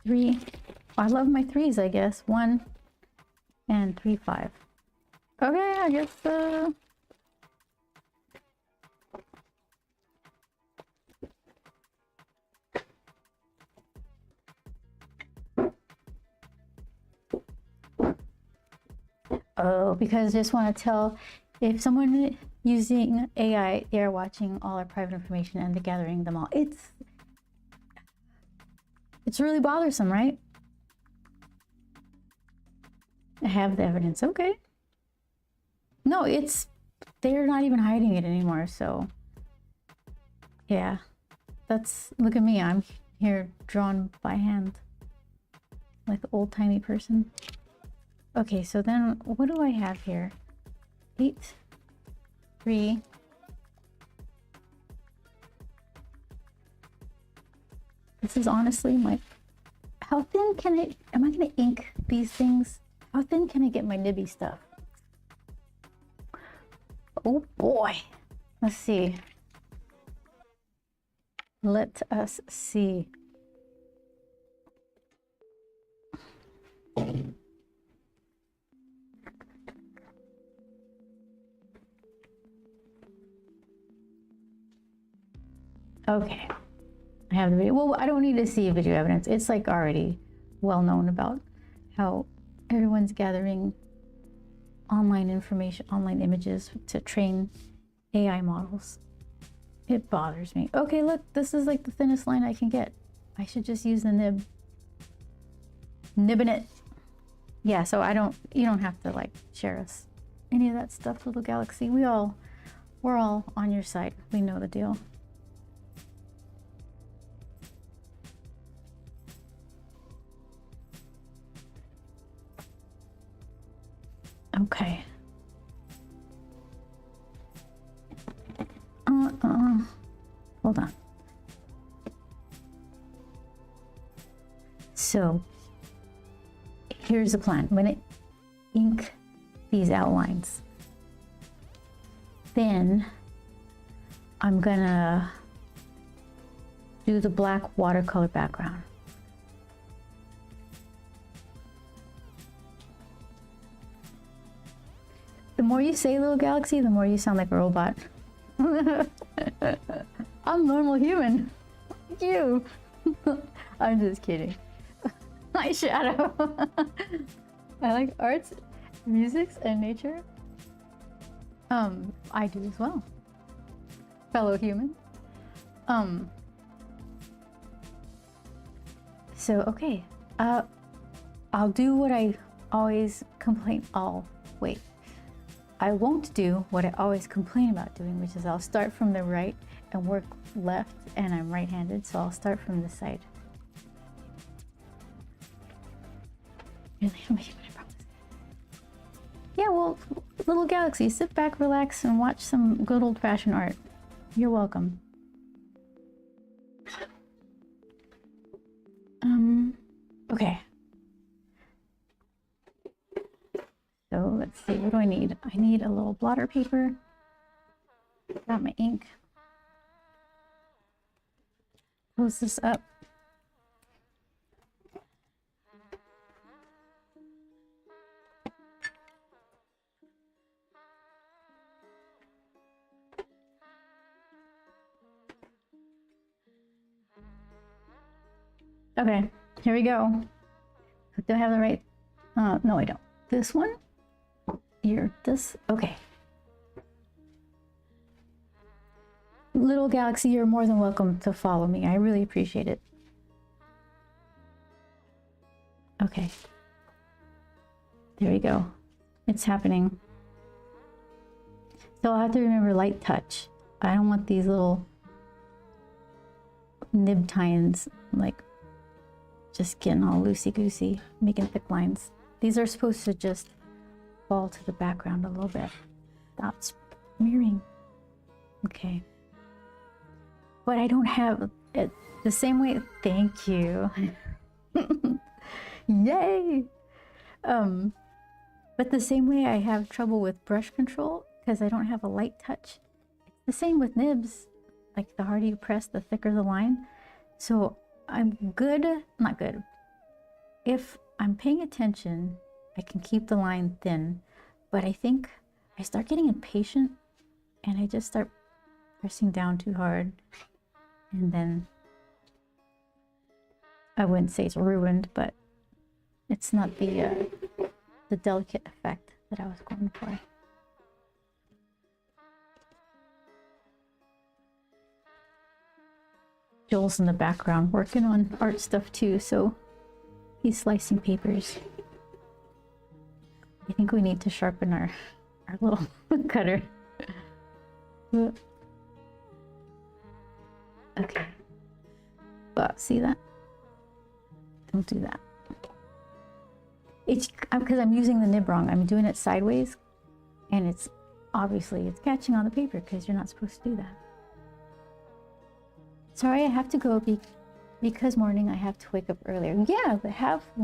Three. I love my 3s, I guess. 1 and 3, 5. Okay, I guess Oh, because I just want to tell if someone using AI, they're watching all our private information and they're gathering them all. It's really bothersome, right? I have the evidence. Okay. No, they're not even hiding it anymore. So yeah, look at me. I'm here drawn by hand like an old timey person. Okay, so then what do I have here? 8, 3. This is honestly how thin am I gonna ink these things? How thin can I get my nibby stuff? Oh boy. Let's see. Let us see. Okay. I have the video. Well, I don't need to see video evidence. It's like already well known about how everyone's gathering online information, online images to train AI models. It bothers me. Okay, look, this is like the thinnest line I can get. I should just use the nib. Nibbing it. Yeah, so you don't have to like share us any of that stuff, little galaxy. We're all on your side. We know the deal. Okay. Hold on. So here's the plan. I'm gonna ink these outlines. Then I'm gonna do the black watercolor background. The more you say, little galaxy, the more you sound like a robot. I'm normal human. You. I'm just kidding. My shadow. I like arts, music, and nature. I do as well. Fellow human. So okay. I'll do what I always complain. Wait. I won't do what I always complain about doing, which is I'll start from the right and work left, and I'm right-handed, so I'll start from this side. Really? I promise. Yeah, well, little galaxy, sit back, relax, and watch some good old-fashioned art. You're welcome. Okay. So let's see, what do I need? I need a little blotter paper. Got my ink. Close this up. Okay, here we go. Do I have the right? No, I don't. This one? Okay. Little galaxy, you're more than welcome to follow me. I really appreciate it. Okay. There we go. It's happening. So I'll have to remember light touch. I don't want these little nib tines like just getting all loosey-goosey, making thick lines. These are supposed to just fall to the background a little bit. Stop smearing. Okay. But I don't have it the same way. Thank you. Yay! But the same way I have trouble with brush control because I don't have a light touch. It's the same with nibs. Like the harder you press, the thicker the line. So I'm good, not good. If I'm paying attention, I can keep the line thin, but I think I start getting impatient and I just start pressing down too hard. And then I wouldn't say it's ruined, but it's not the delicate effect that I was going for. Joel's in the background working on art stuff too, so he's slicing papers. I think we need to sharpen our little cutter. Okay. But see that? Don't do that. It's because I'm using the nib wrong. I'm doing it sideways, and it's catching on the paper because you're not supposed to do that. Sorry, I have to go because morning I have to wake up earlier. Yeah, but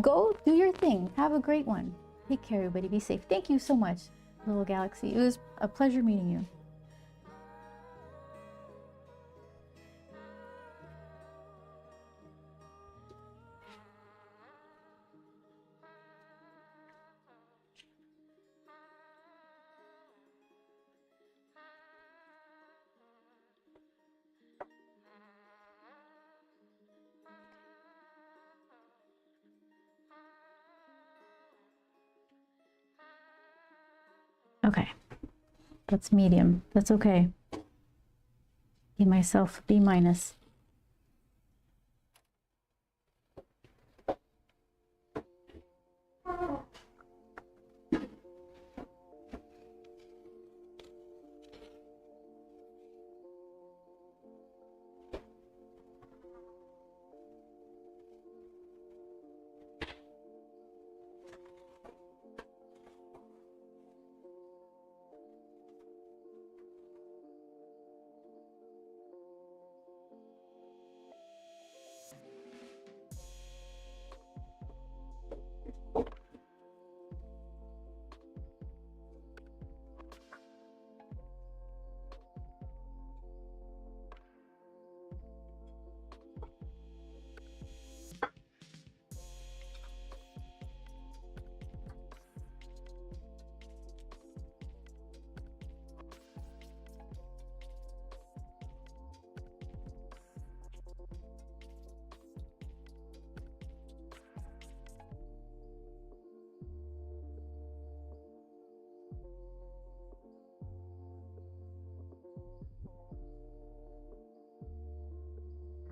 go do your thing. Have a great one. Take care, everybody. Be safe. Thank you so much, little galaxy. It was a pleasure meeting you. Okay, that's medium. That's okay. Give myself B minus.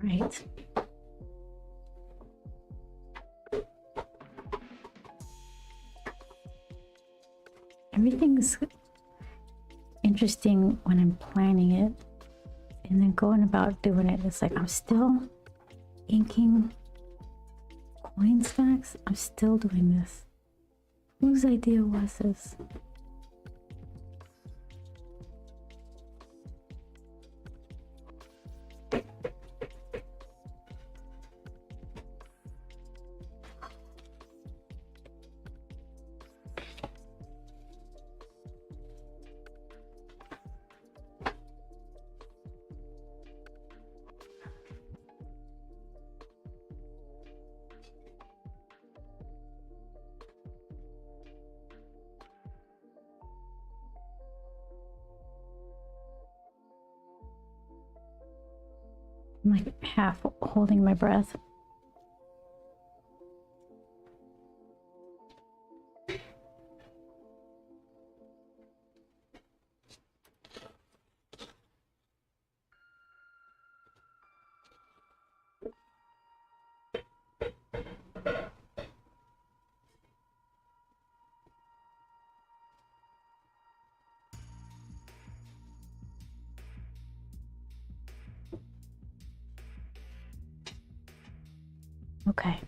Right. Everything's interesting when I'm planning it and then going about doing it. It's like I'm still inking coin stacks. I'm still doing this. Whose idea was this? I'm like half holding my breath. Okay.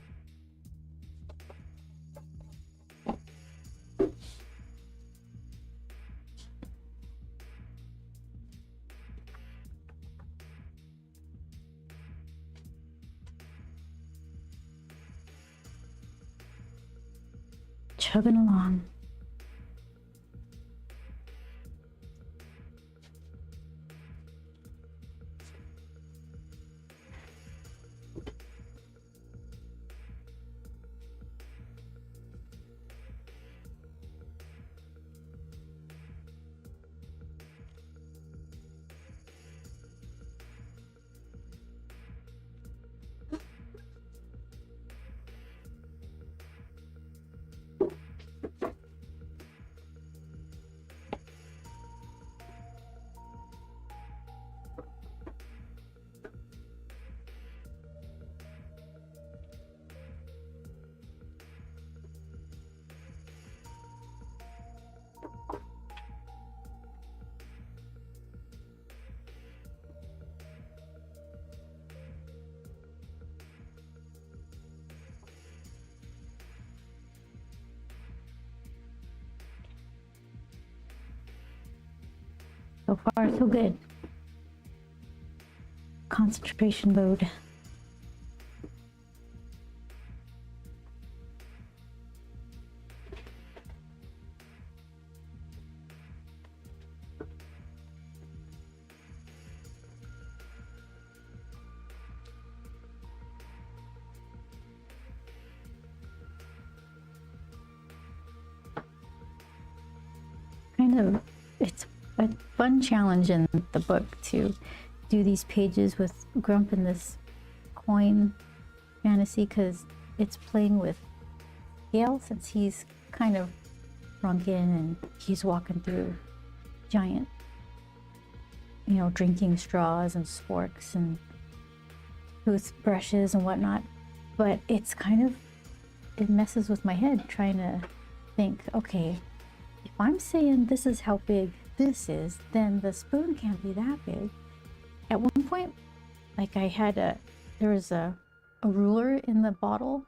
Chugging along. So far, so good. Concentration mode. Kind of, it's a fun challenge in the book to do these pages with Grump in this coin fantasy, because it's playing with scale, since he's kind of shrunken and he's walking through giant, drinking straws and sporks and toothbrushes and whatnot. But it's kind of, it messes with my head trying to think, okay, if I'm saying this is how big this is, then the spoon can't be that big. At one point, like there was a ruler in the bottle,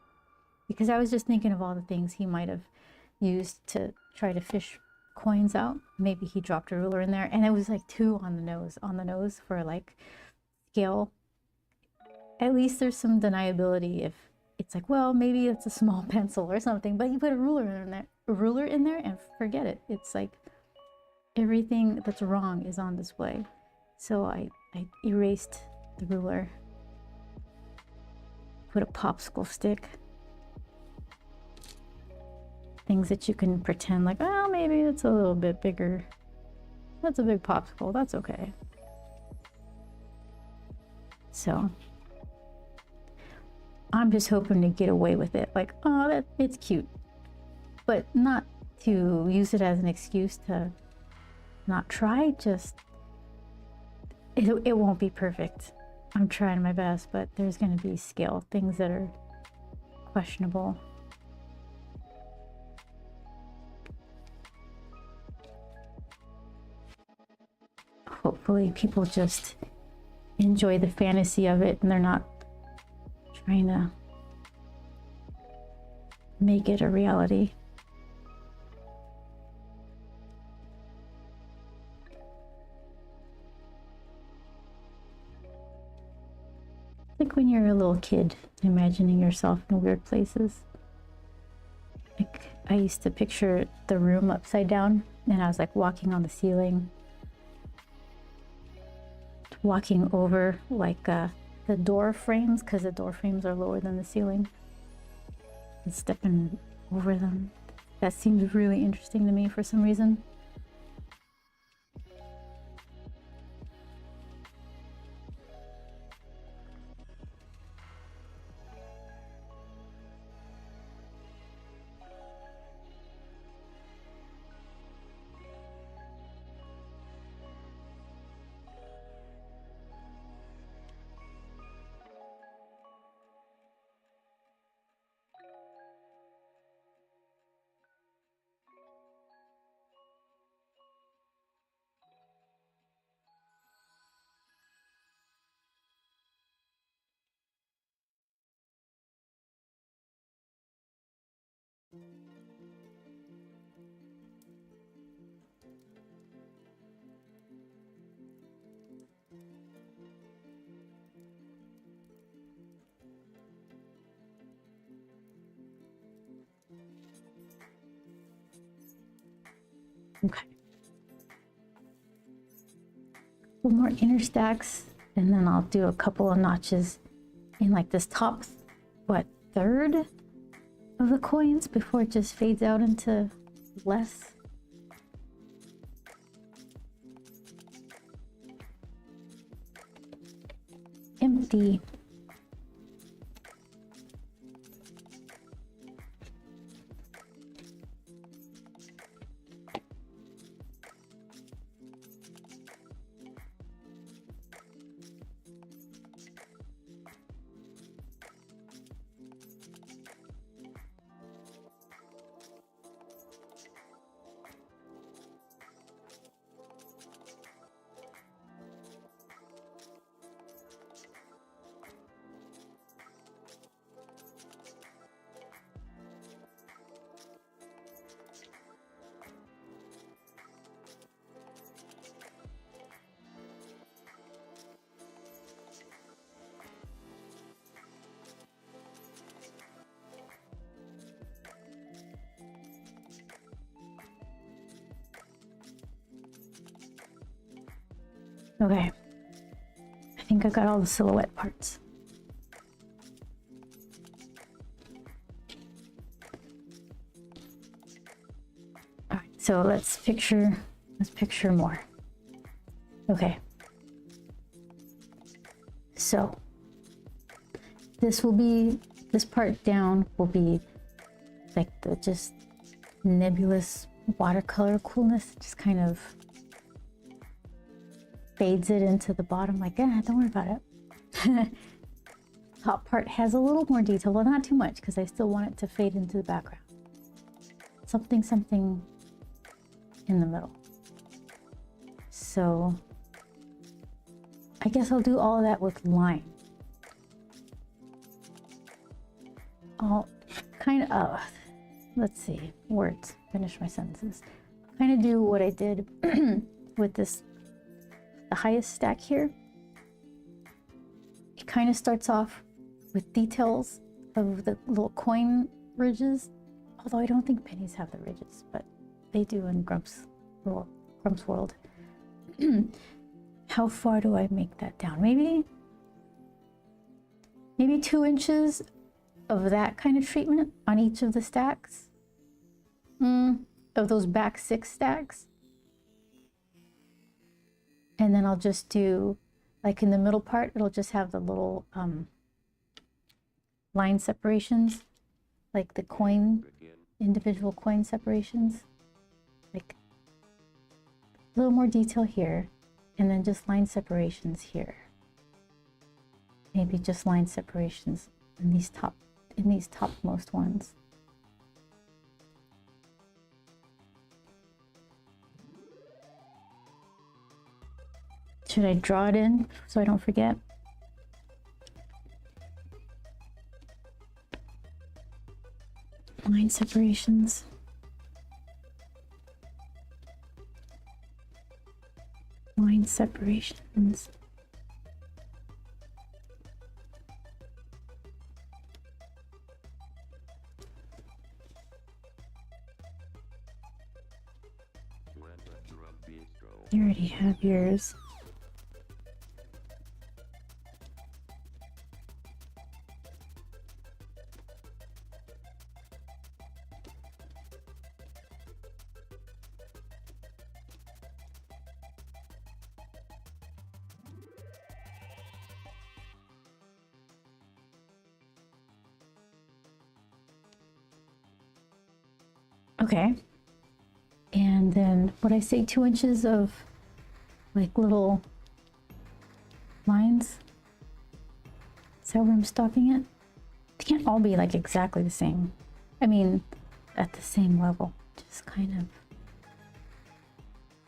because I was just thinking of all the things he might have used to try to fish coins out. Maybe he dropped a ruler in there, and it was like 2 on the nose for like scale. At least there's some deniability if it's like, well, maybe it's a small pencil or something, but you put a ruler in there and forget it. It's like everything that's wrong is on display. So I erased the ruler, put a popsicle stick, things that you can pretend like, oh, maybe it's a little bit bigger. That's a big popsicle, that's okay. So I'm just hoping to get away with it. Like, oh, it's cute, but not to use it as an excuse to not try. Just, it won't be perfect. I'm trying my best, but there's going to be scale things that are questionable. Hopefully people just enjoy the fantasy of it and they're not trying to make it a reality. Like when you're a little kid, imagining yourself in weird places. Like I used to picture the room upside down, and I was like walking on the ceiling, walking over like the door frames, because the door frames are lower than the ceiling, and stepping over them. That seems really interesting to me for some reason. Okay. Couple more inner stacks, and then I'll do a couple of notches in like this top, third of the coins before it just fades out into less. Empty. Okay. I think I got all the silhouette parts. All right, so let's picture more. Okay. So this part down will be like the just nebulous watercolor coolness. It just kind of fades it into the bottom, like, don't worry about it. Top part has a little more detail, well, not too much, because I still want it to fade into the background. Something in the middle. So I guess I'll do all of that with line. I'll kind of, let's see, words, finish my sentences. Kind of do what I did with this, the highest stack here. It kind of starts off with details of the little coin ridges, although I don't think pennies have the ridges, but they do in Grump's World. How far do I make that down? Maybe 2 inches of that kind of treatment on each of the stacks. Of those back 6 stacks. And then I'll just do, like in the middle part, it'll just have the little line separations, like the coin, individual coin separations. Like a little more detail here, and then just line separations here. Maybe just line separations in these topmost ones. Should I draw it in so I don't forget? Line separations. Line separations. You already have yours. Okay. And then what I say, 2 inches of like little lines. Is that where I'm stopping it? They can't all be like exactly the same. I mean, at the same level. Just kind of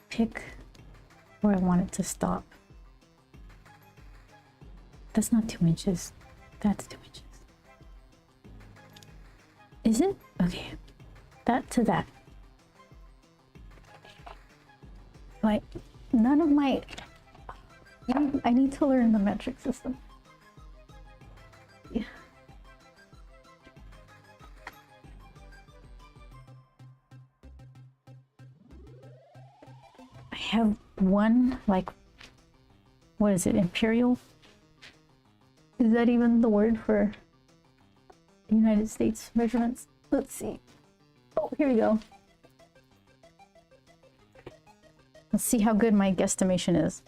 pick where I want it to stop. That's not 2 inches. That's 2 inches. Is it? Okay. That to that. Like, none of my... I need to learn the metric system. Yeah. I have one, like, what is it, imperial? Is that even the word for United States measurements? Let's see. Oh, here we go. Let's see how good my guesstimation is.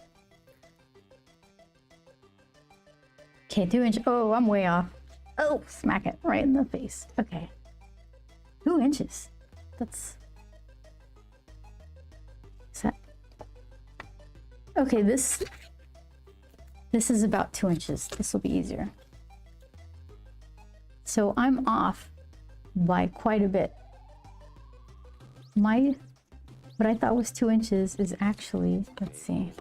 Okay, 2 inch. Oh, I'm way off. Oh, smack it right in the face. Okay. 2 inches. That's... Is that... Okay, this is about 2 inches. This will be easier. So I'm off by quite a bit. What I thought was 2 inches is actually, let's see.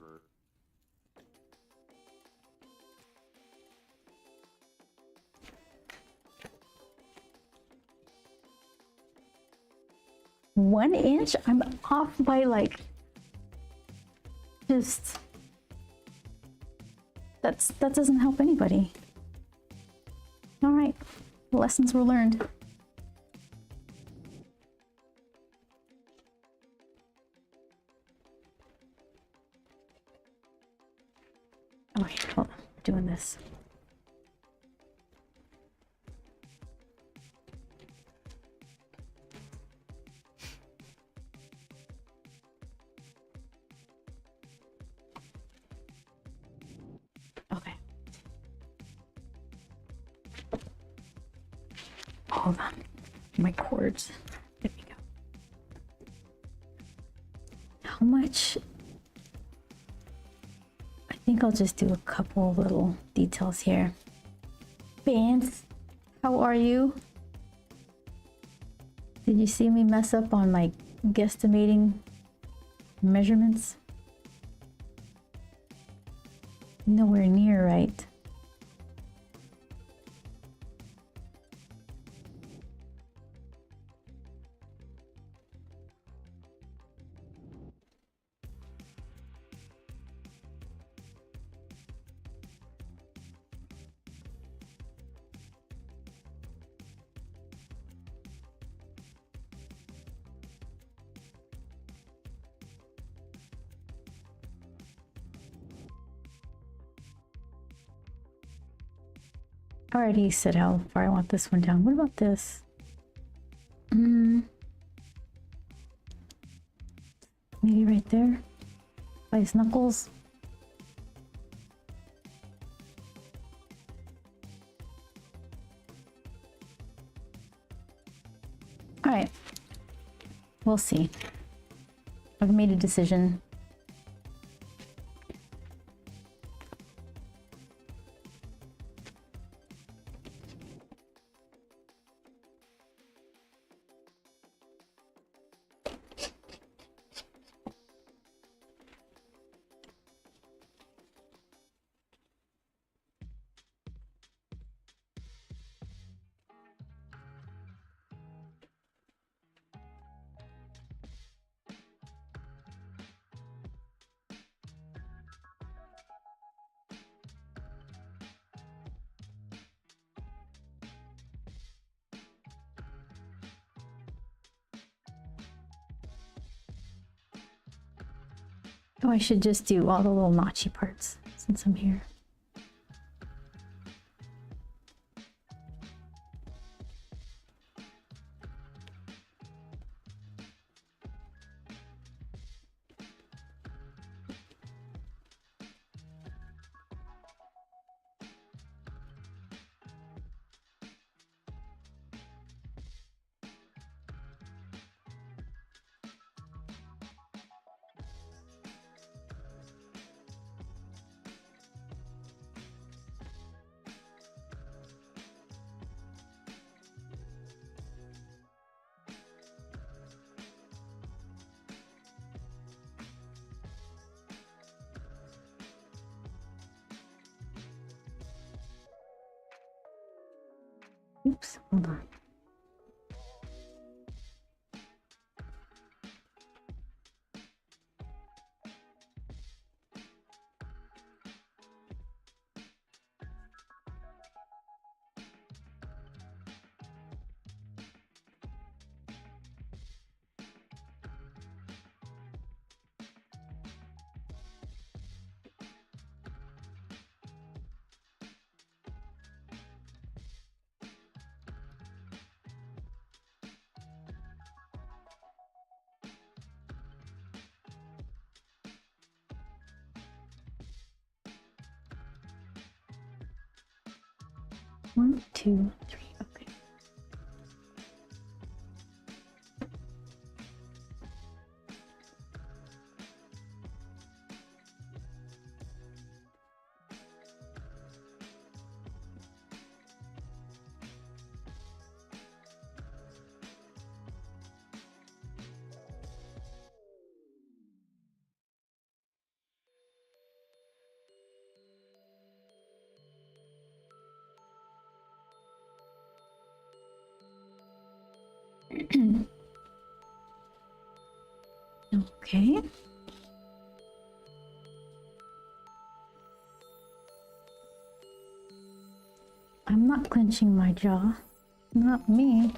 One inch? I'm off by like, just, that doesn't help anybody. All right, lessons were learned. Oh, here, hold on. Doing this. Okay. Hold on. My cords. There we go. How much? I think I'll just do a couple little details here. Vance, how are you? Did you see me mess up on my guesstimating measurements? Nowhere near right. I already said how far I want this one down. What about this? Maybe right there by his knuckles. All right, we'll see. I've made a decision. Oh, I should just do all the little notchy parts since I'm here. Oops, hold on. One, two, three. Okay. Okay. I'm not clenching my jaw. Not me.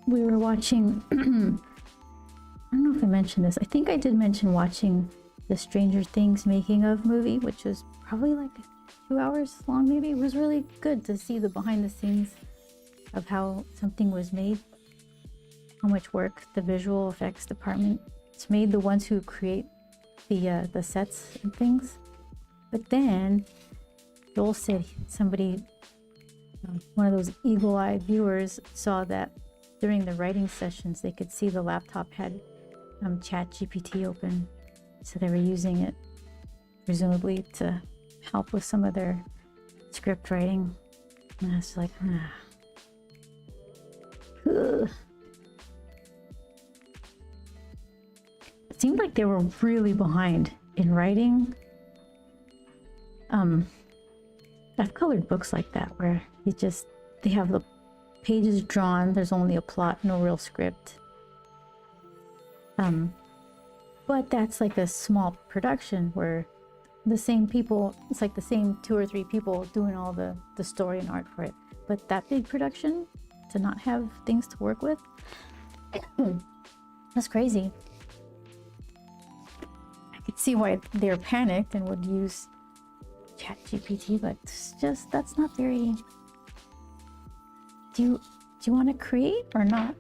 we were watching, I don't know if I mentioned this. I think I did mention watching the Stranger Things making of movie, which was probably like 2 hours long, maybe. It was really good to see the behind the scenes of how something was made, how much work the visual effects department it's made, the ones who create the sets and things. But then Joel said somebody, one of those eagle-eyed viewers, saw that during the writing sessions they could see the laptop had Chat GPT open, so they were using it presumably to help with some of their script writing. And I was like, Ugh. It seemed like they were really behind in writing. I've colored books like that where they have the pages drawn, there's only a plot, no real script. But that's like a small production where the same people, it's like the same 2 or 3 people doing all the story and art for it. But that big production, to not have things to work with, that's crazy. I could see why they're panicked and would use Chat GPT, but it's just, that's not very... Do you want to create or not?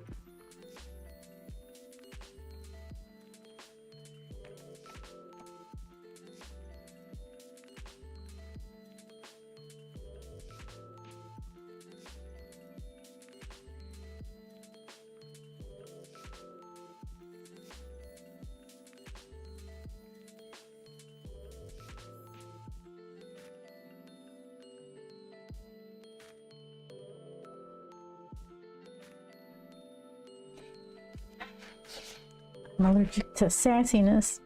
I'm allergic to sassiness.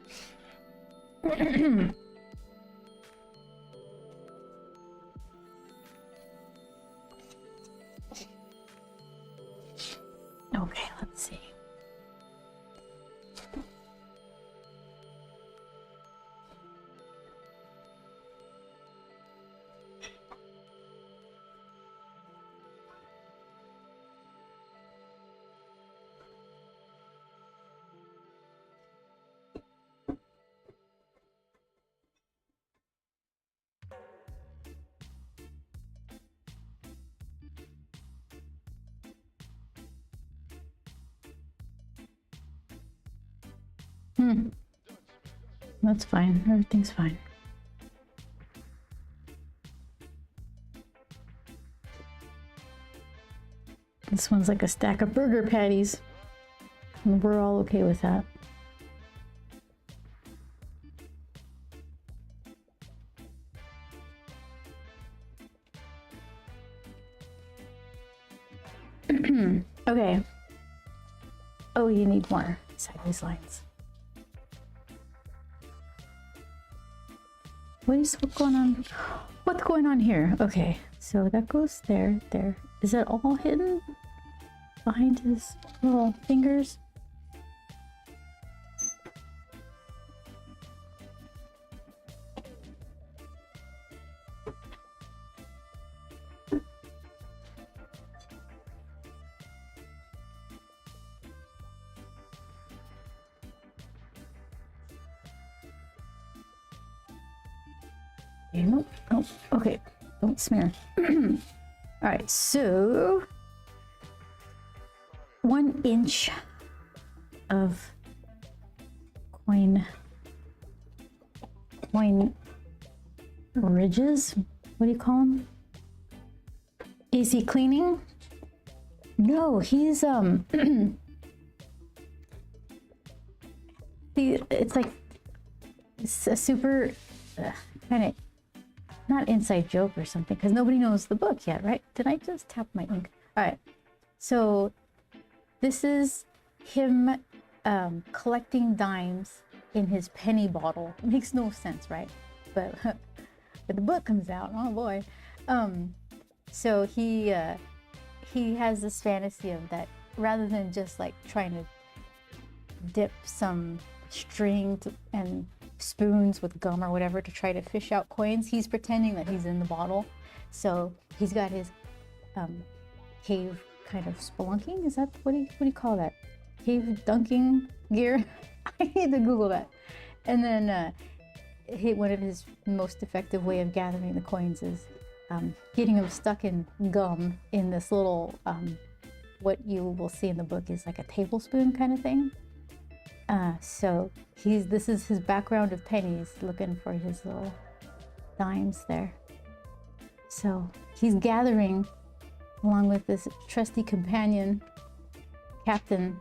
Okay, let's see. That's fine. Everything's fine. This one's like a stack of burger patties. And we're all okay with that. Okay. Oh, you need more sideways lines. What's going on? What's going on here? Okay, so that goes there, there. Is that all hidden behind his little fingers? Nope. Oh, okay. Don't smear. All right, so 1 inch of coin ridges. What do you call them? Is he cleaning? No, he's it's like it's a super kind of not inside joke or something, because nobody knows the book yet, right? Did I just tap my ink? All right, so this is him collecting dimes in his penny bottle. It makes no sense, right? But but the book comes out, oh boy. So he has this fantasy of that, rather than just like trying to dip some string and spoons with gum or whatever to try to fish out coins, he's pretending that he's in the bottle. So he's got his cave kind of spelunking. Is that what do you call that? Cave dunking gear? I need to Google that. And then one of his most effective way of gathering the coins is getting them stuck in gum in this little, what you will see in the book is like a tablespoon kind of thing. So this is his background of pennies, looking for his little dimes there. So he's gathering along with this trusty companion, Captain.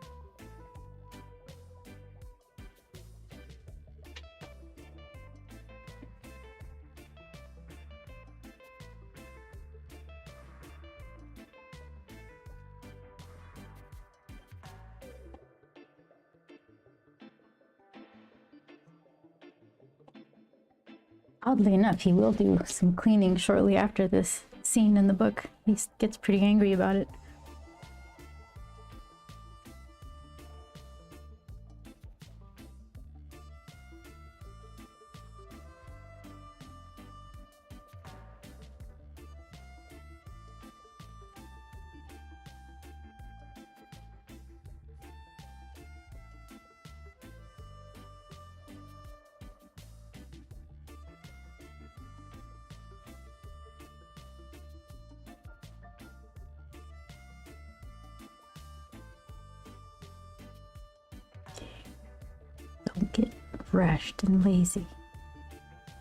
Oddly enough, he will do some cleaning shortly after this scene in the book. He gets pretty angry about it. Don't get rushed and lazy,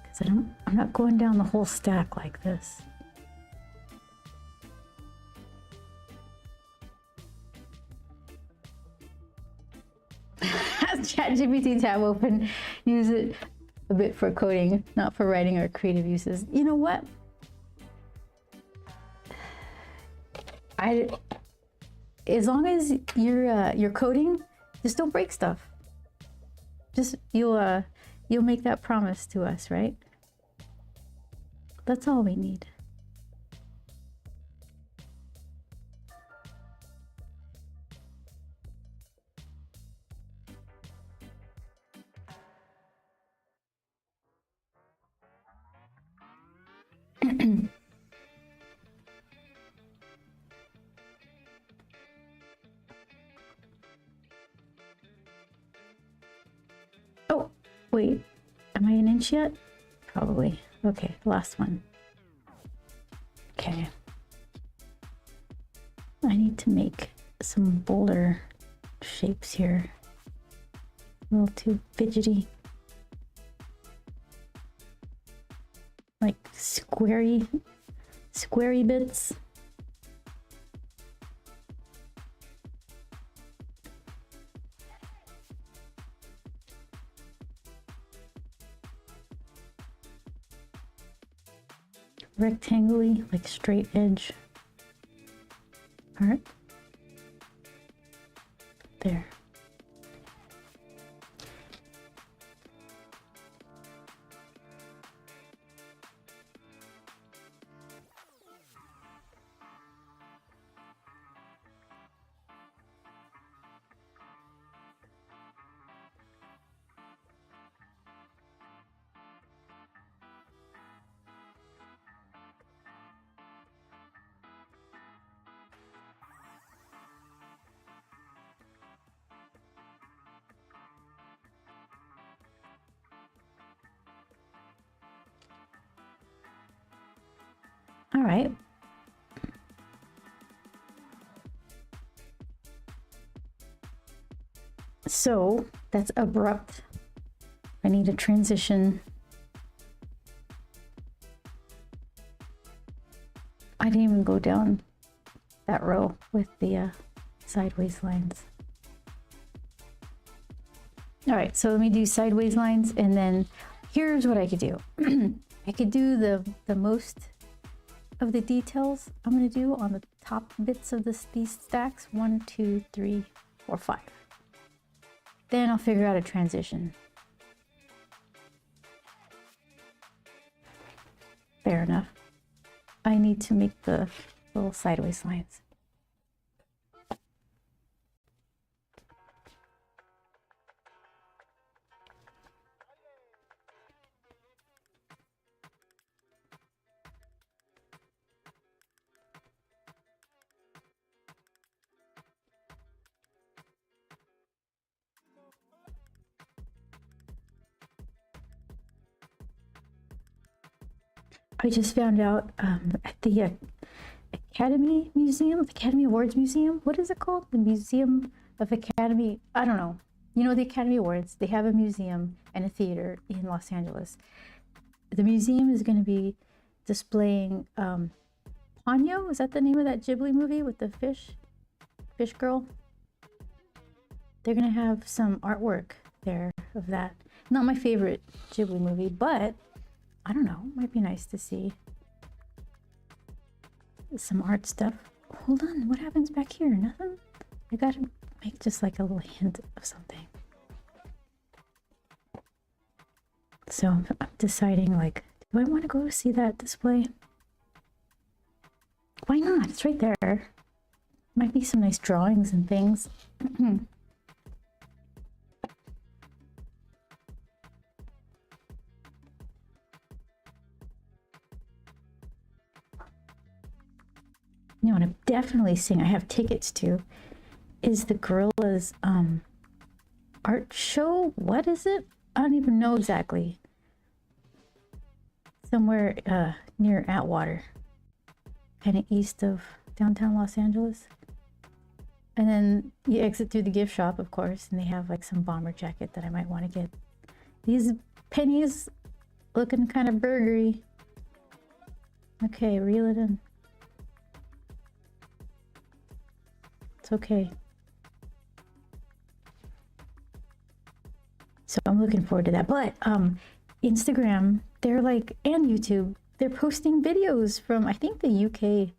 because I'm not going down the whole stack like this. ChatGPT tab open. Use it a bit for coding, not for writing or creative uses. You know what? As long as you're coding, just don't break stuff. Just you'll make that promise to us, right? That's all we need. Oh, wait. Am I an inch yet? Probably. Okay, last one. Okay. I need to make some bolder shapes here. A little too fidgety. Like squarey bits. Rectangly, like straight edge part. There. All right. So that's abrupt. I need a transition. I didn't even go down that row with the sideways lines. All right, so let me do sideways lines, and then here's what I could do. I could do the most of the details I'm going to do on the top bits of these stacks. 1, 2, 3, 4, 5. Then I'll figure out a transition. Fair enough. I need to make the little sideways lines. I just found out at the Academy Museum, the Academy Awards Museum. What is it called? The Museum of Academy. I don't know. You know, the Academy Awards, they have a museum and a theater in Los Angeles. The museum is going to be displaying Ponyo. Is that the name of that Ghibli movie with the fish girl? They're going to have some artwork there of that. Not my favorite Ghibli movie, but I don't know. Might be nice to see some art stuff. Hold on, what happens back here? Nothing? I gotta make just like a little hint of something. So I'm deciding, like, do I want to go see that display? Why not? It's right there. Might be some nice drawings and things. You know what I'm definitely seeing, I have tickets to, is the Gorillas art show. What is it? I don't even know exactly. Somewhere near Atwater, kind of east of downtown Los Angeles. And then you exit through the gift shop, of course, and they have like some bomber jacket that I might want to get. These pennies looking kind of burgery. Okay, reel it in. It's okay. So I'm looking forward to that. But Instagram, they're like, and YouTube, they're posting videos from, I think, the UK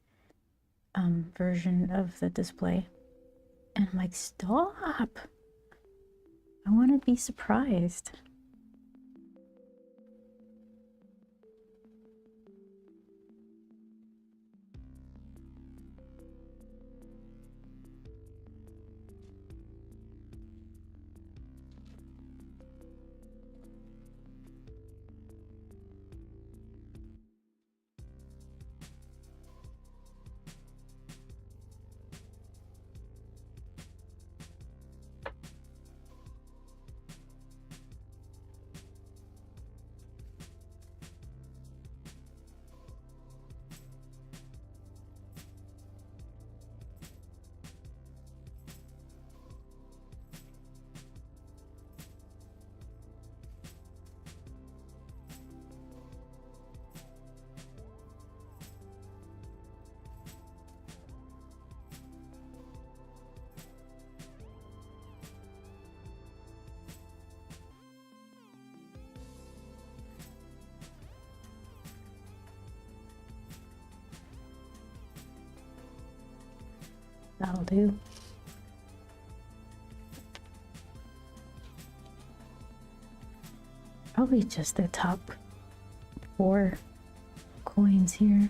version of the display. And I'm like, stop. I want to be surprised. That'll do. Probably just the top 4 coins here.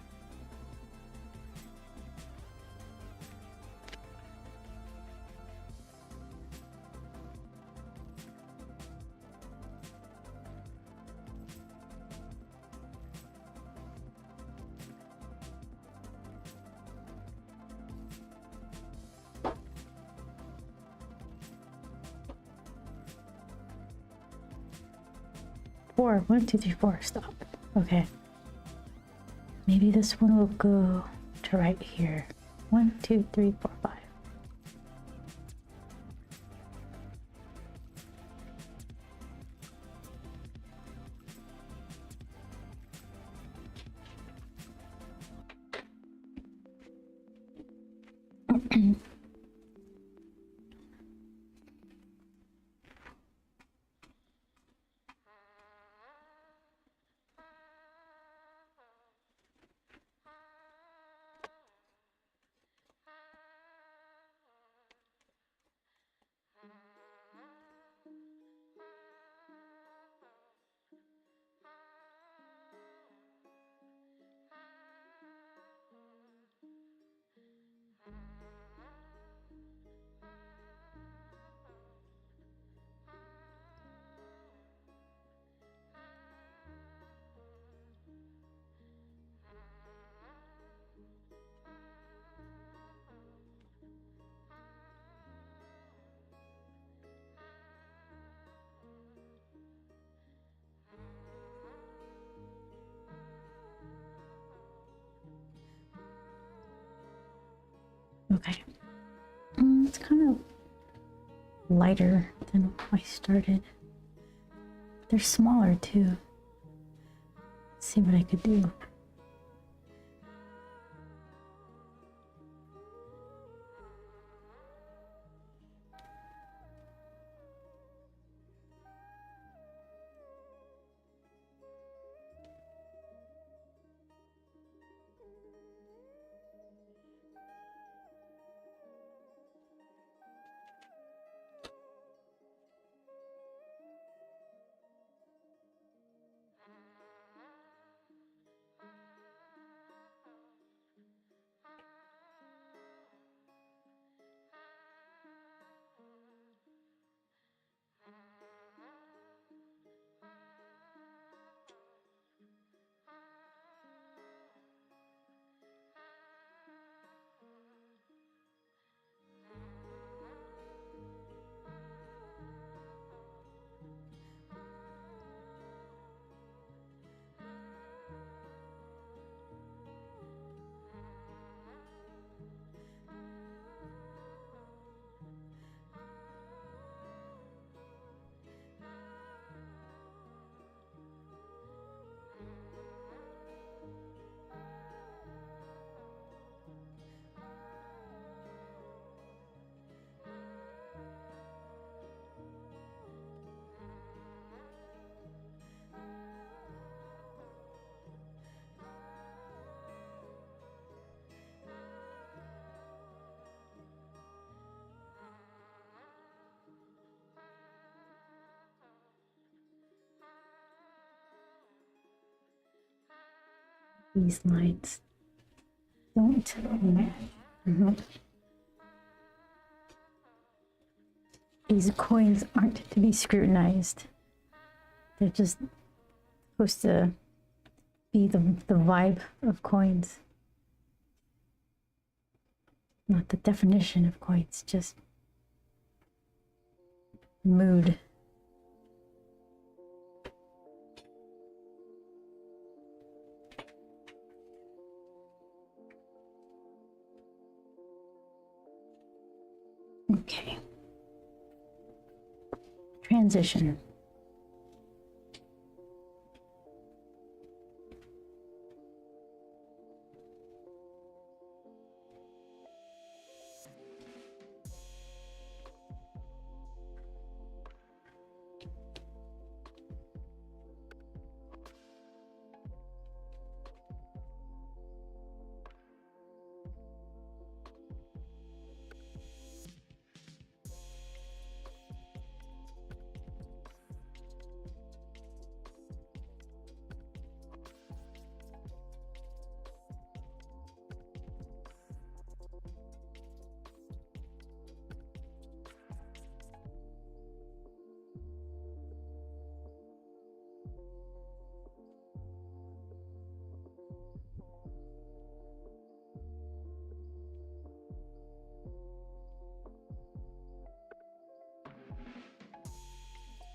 Four. 1, 2, 3, 4. Stop. Okay. Maybe this one will go to right here. 1, 2, 3, 4, 5. Okay. It's kind of lighter than I started. They're smaller too. Let's see what I could do. These lines don't match. These coins aren't to be scrutinized. They're just supposed to be the vibe of coins. Not the definition of coins, just mood. Okay. Transition.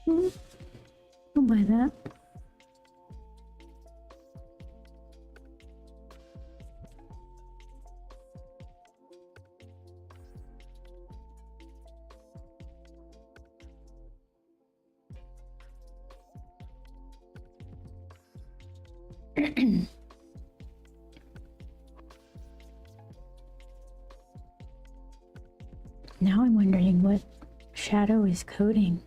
I'll buy that. Now I'm wondering what shadow is coding.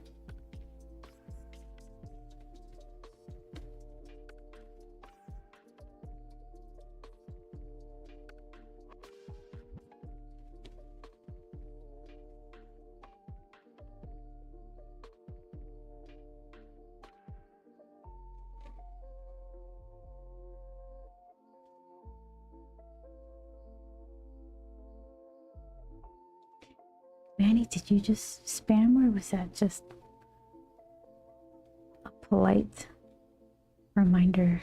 Manny, did you just spam or was that just a polite reminder?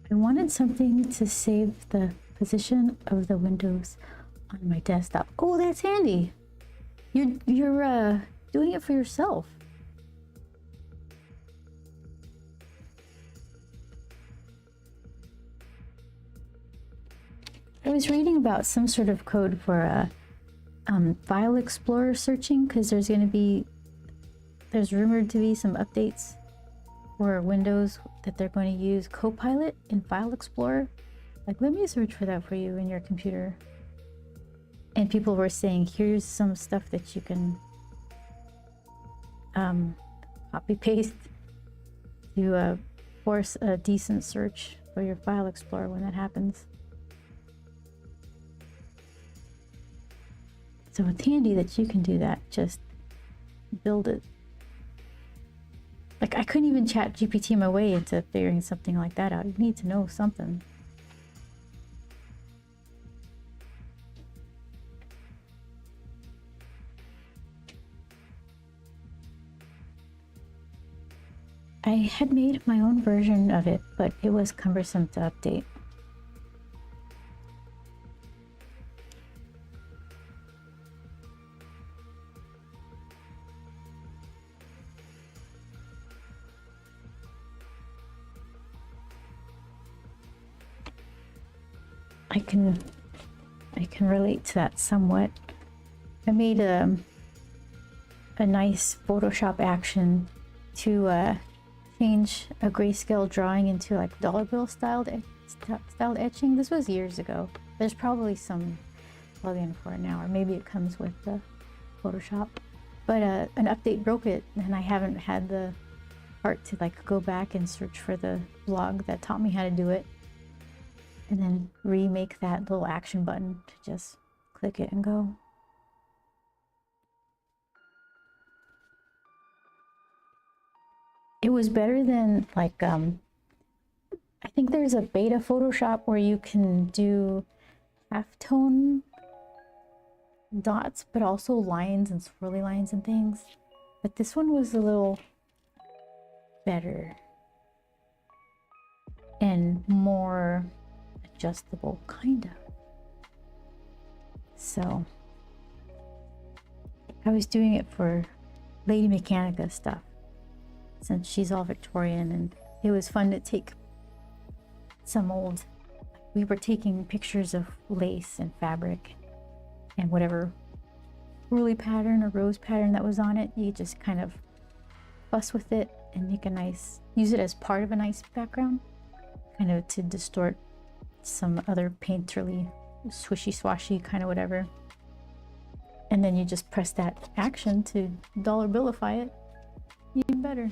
I wanted something to save the position of the windows on my desktop. Oh, that's handy. You're doing it for yourself. I was reading about some sort of code for file explorer searching, because there's rumored to be some updates for Windows that they're going to use Copilot in File Explorer. Like, let me search for that for you in your computer. And people were saying, here's some stuff that you can copy paste to force a decent search for your File Explorer when that happens. So it's handy that you can do that. Just build it. Like, I couldn't even chat GPT my way into figuring something like that out. You need to know something. I had made my own version of it, but it was cumbersome to update. I can relate to that somewhat. I made a nice Photoshop action to change a grayscale drawing into like dollar bill styled etching. This was years ago. There's probably some plugin for it now, or maybe it comes with the Photoshop. But an update broke it, and I haven't had the heart to like go back and search for the blog that taught me how to do it, and then remake that little action button to just click it and go. It was better than like I think there's a beta Photoshop where you can do halftone dots, but also lines and swirly lines and things. But this one was a little better and more adjustable, kind of. So I was doing it for Lady Mechanica stuff, since she's all Victorian, and it was fun to take some old, we were taking pictures of lace and fabric and whatever ruly pattern or rose pattern that was on it. You just kind of fuss with it and make a nice, use it as part of a nice background, kind of to distort some other painterly swishy swashy kind of whatever. And then you just press that action to dollar billify it even better.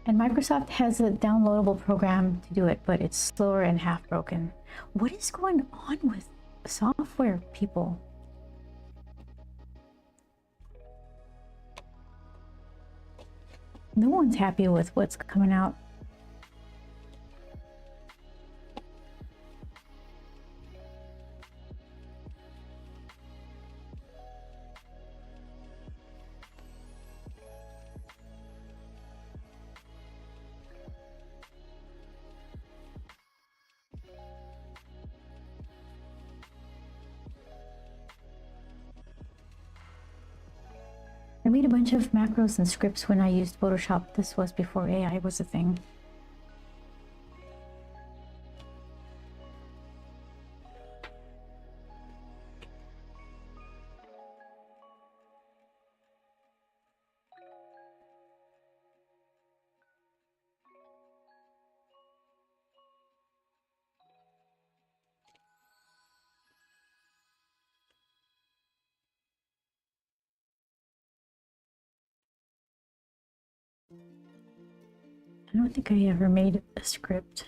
And Microsoft has a downloadable program to do it, but it's slower and half broken. What is going on with software, people? No one's happy with what's coming out. I made a bunch of macros and scripts when I used Photoshop. This was before AI was a thing. I don't think I ever made a script.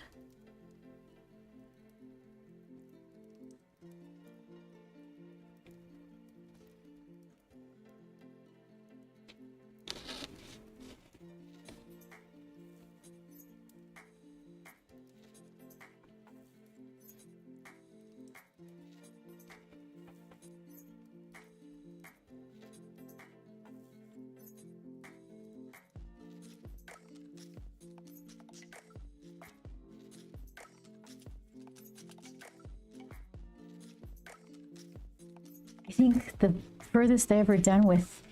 think the furthest I ever done with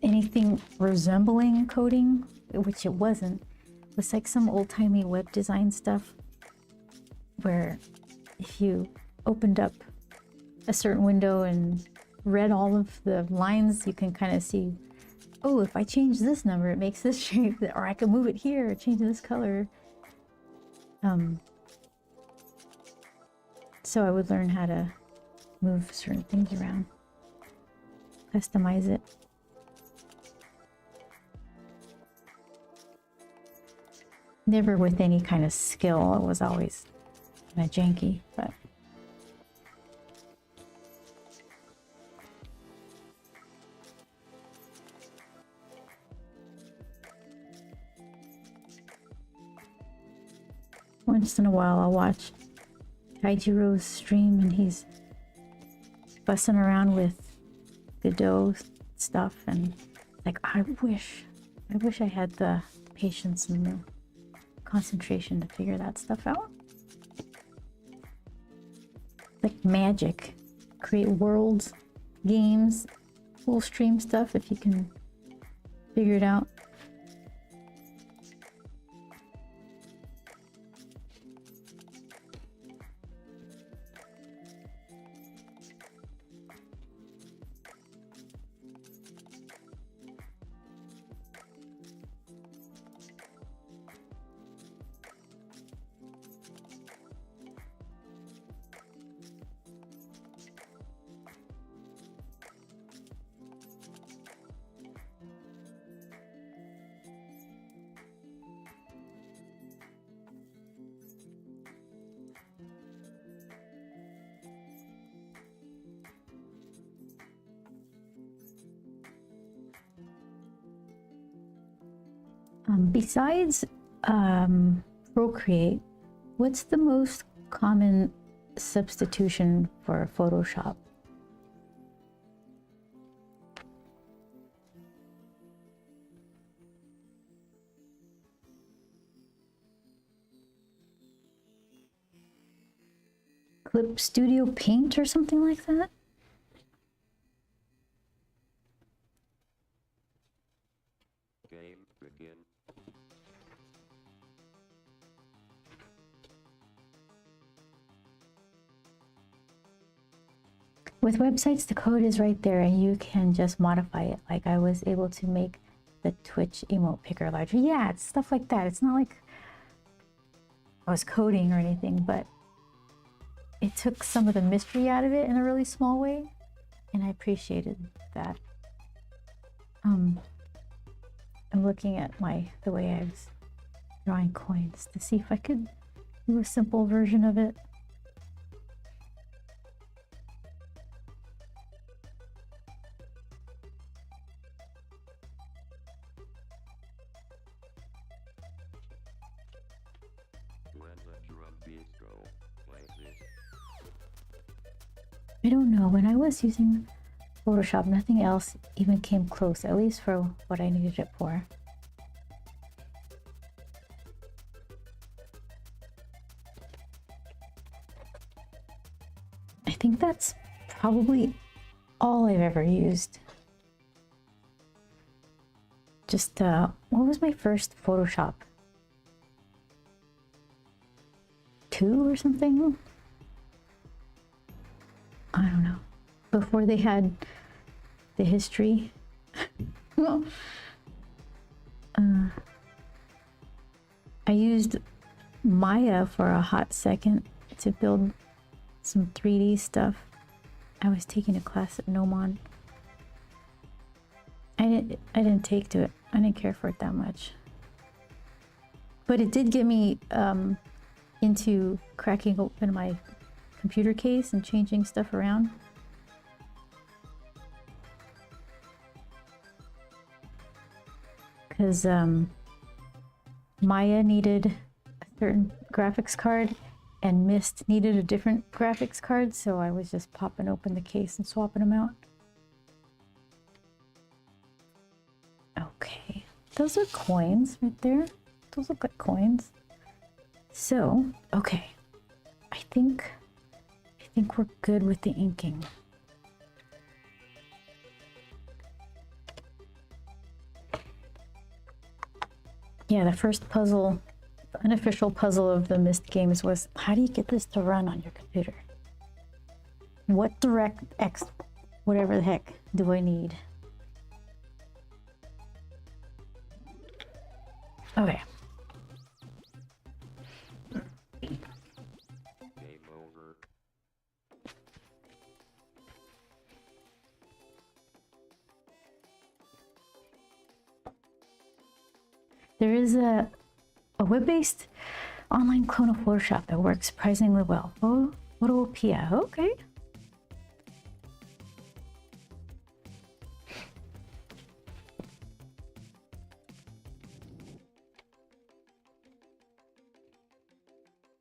anything resembling coding, which it wasn't, was like some old-timey web design stuff where if you opened up a certain window and read all of the lines, you can kind of see, oh, if I change this number, it makes this shape, or I can move it here, or change this color. So I would learn how to move certain things around, customize it. Never with any kind of skill. It was always kind of janky, but once in a while I'll watch Kaijiro's stream and he's fussing around with Godot stuff, and like I wish I had the patience and the concentration to figure that stuff out. Like magic. Create worlds, games, full stream stuff if you can figure it out. Besides Procreate, what's the most common substitution for Photoshop? Clip Studio Paint or something like that? Game begin. With websites, the code is right there and you can just modify it. Like I was able to make the Twitch emote picker larger. Yeah, it's stuff like that. It's not like I was coding or anything, but it took some of the mystery out of it in a really small way, and I appreciated that. I'm looking at the way I was drawing coins to see if I could do a simple version of it. When the drum beats go like this. I don't know, when I was using Photoshop, nothing else even came close, at least for what I needed it for. I think that's probably all I've ever used. Just, what was my first Photoshop? 2 or something? I don't know. Before they had the history. I used Maya for a hot second to build some 3D stuff. I was taking a class at Nomon. I didn't take to it. I didn't care for it that much. But it did get me into cracking open my computer case and changing stuff around. Because Maya needed a certain graphics card and Mist needed a different graphics card, so I was just popping open the case and swapping them out. Okay, those are coins right there. Those look like coins. So, okay, I think we're good with the inking. Yeah, the first puzzle, the unofficial puzzle of the Myst games was, how do you get this to run on your computer? What DirectX, whatever the heck, do I need? Okay. Game over. There is a web-based online clone of Photoshop that works surprisingly well. Oh, Photopia, okay.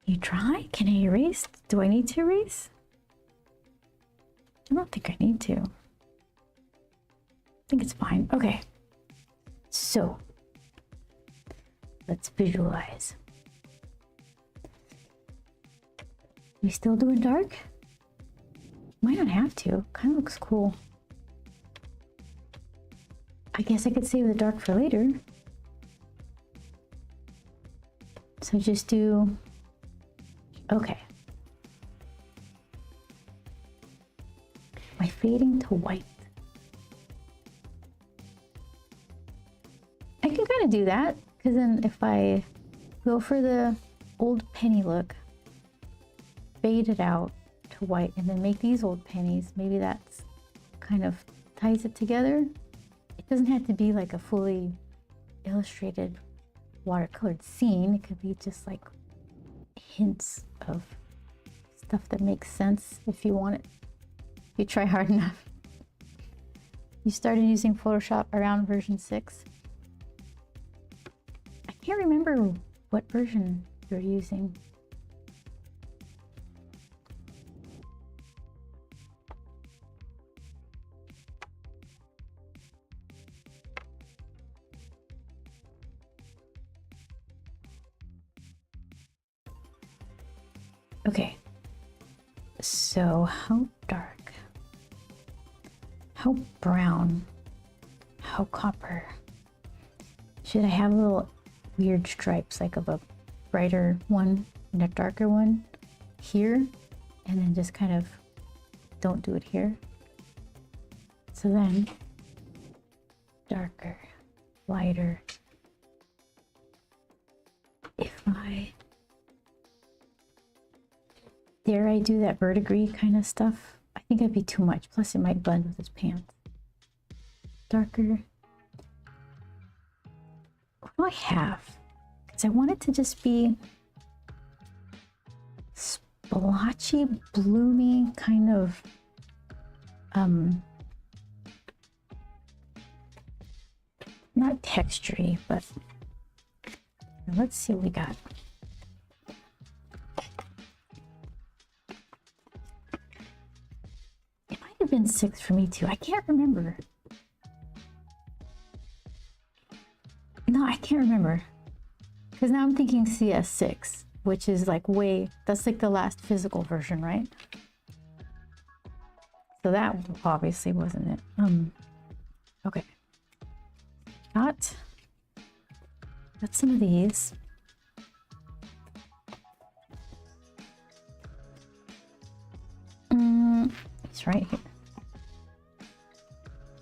You try? Can I erase? Do I need to erase? I don't think I need to. I think it's fine. Okay. So, let's visualize. We still doing dark? Might not have to. Kind of looks cool. I guess I could save the dark for later. So just do... Okay. Am I fading to white? I can kind of do that, because then if I go for the old penny look, fade it out to white, and then make these old pennies, maybe that's kind of ties it together. It doesn't have to be like a fully illustrated watercolored scene. It could be just like hints of stuff that makes sense if you want it. If you try hard enough. You started using Photoshop around version 6. I can't remember what version you're using. Okay, so how dark, how brown, how copper? Should I have little weird stripes, like of a brighter one and a darker one here, and then just kind of don't do it here? So then darker, lighter. If I dare I do that verdigris kind of stuff? I think that'd be too much. Plus it might blend with his pants. Darker. What do I have? Because I want it to just be splotchy, bloomy, kind of not textury, but let's see what we got. Been 6 for me too. I can't remember. No, I can't remember. Because now I'm thinking CS6, which is like that's like the last physical version, right? So that obviously wasn't it. Okay. Got some of these. It's right here.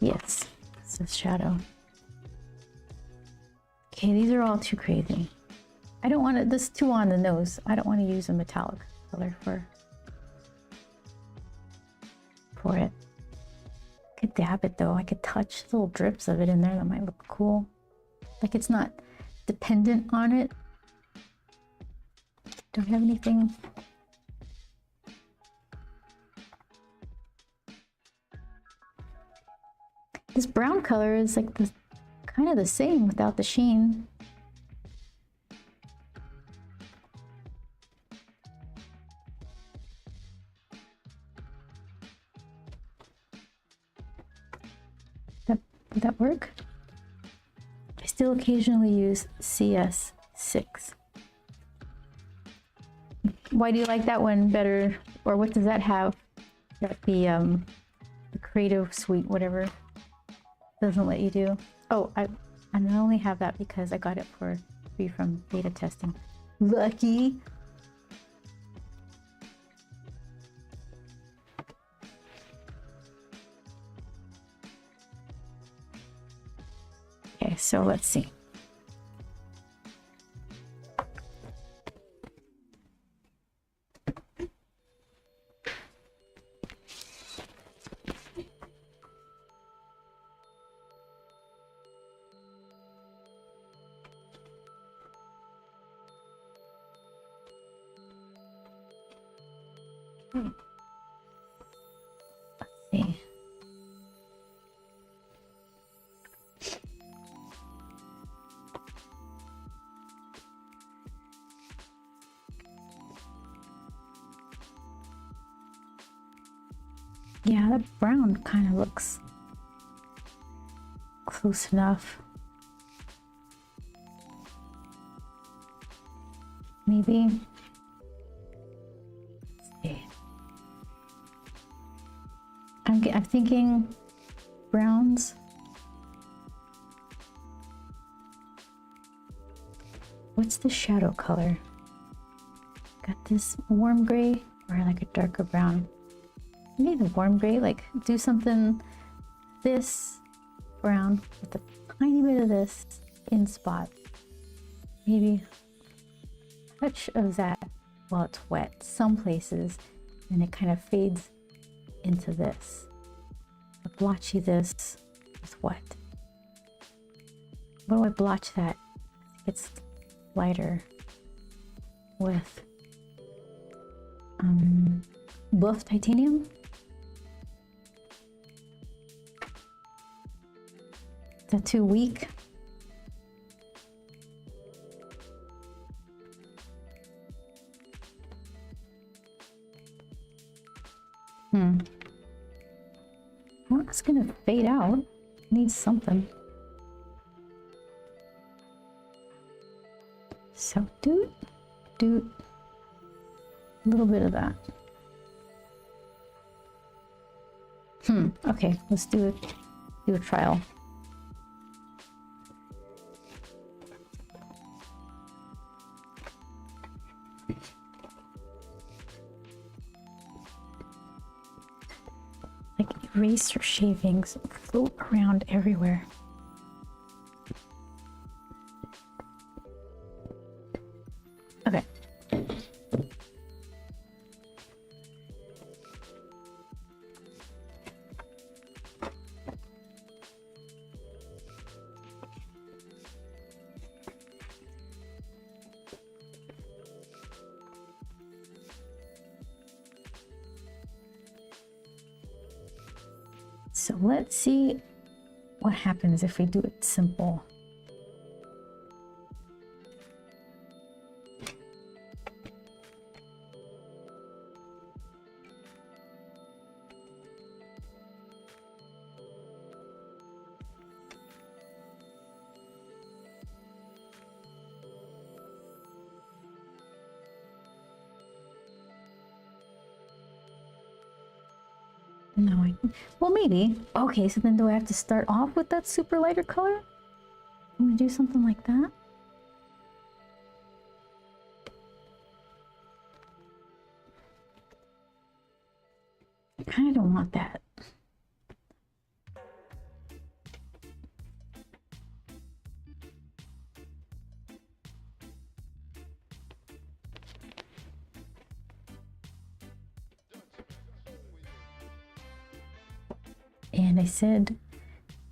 Yes, it's a shadow. Okay, these are all too crazy. I don't want it, this too on the nose. I don't want to use a metallic color for it. I could dab it though. I could touch little drips of it in there. That might look cool. Like it's not dependent on it. Don't have anything. This brown color is like the kind of the same without the sheen. Would that work? I still occasionally use CS6. Why do you like that one better? Or what does that have? That the creative suite, whatever, doesn't let you do. Oh, I And I only have that because I got it for free from beta testing. Lucky. Okay, so let's see. Let's see. Yeah, that brown kind of looks close enough. Maybe. Let's see. I'm thinking browns. What's the shadow color? Got this warm gray or like a darker brown? Maybe the warm gray, like do something this brown with a tiny bit of this in spot. Maybe a touch of that while it's wet some places, and it kind of fades into this. A blotchy this with what? What do I blotch that? It's lighter with buff titanium. Is that too weak? Well, it's gonna fade out. Needs something. So do a little bit of that. Okay, let's do a trial. Like eraser shavings float around everywhere. Okay. So let's see what happens if we do it simple. No, well, maybe. Okay, so then do I have to start off with that super lighter color? I'm gonna do something like that. I kind of don't want that. And I said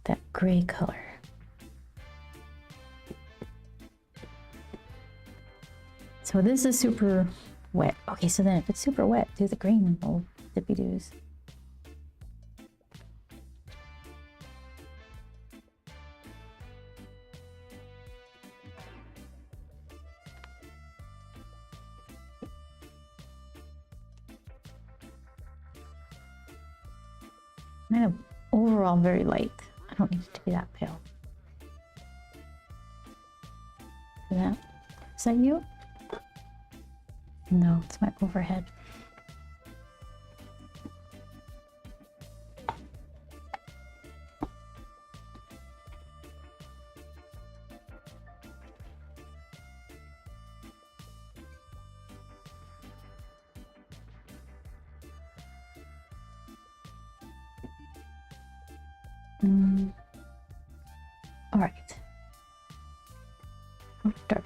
that gray color. So this is super wet. Okay, so then if it's super wet, do the green little dippy doos. Kind of overall very light. I don't need it to be that pale. Is that you? No, it's my overhead. All right. Oh, dark.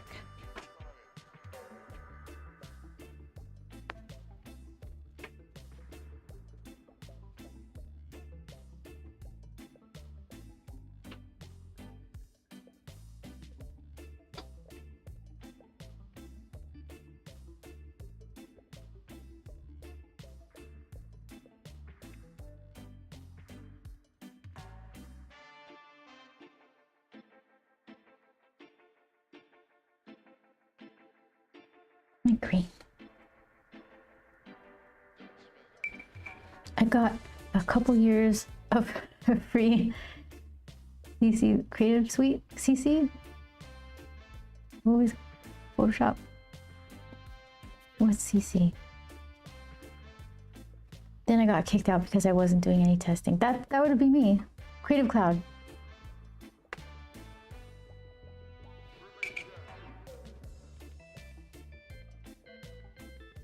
Green. I got a couple years of free CC Creative Suite. CC? What was Photoshop? What's CC? Then I got kicked out because I wasn't doing any testing. That would be me. Creative Cloud.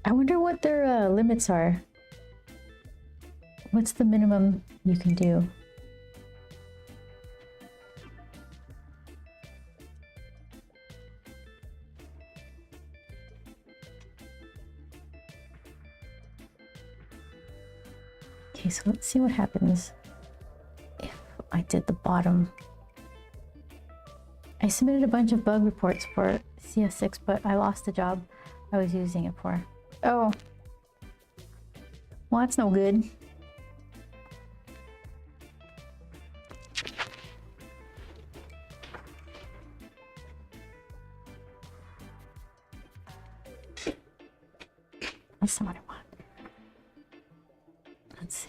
I wonder what their limits are. What's the minimum you can do? Okay, so let's see what happens if I did the bottom. I submitted a bunch of bug reports for CS6, but I lost the job I was using it for. Oh. Well, that's no good. That's not what I want. Let's see.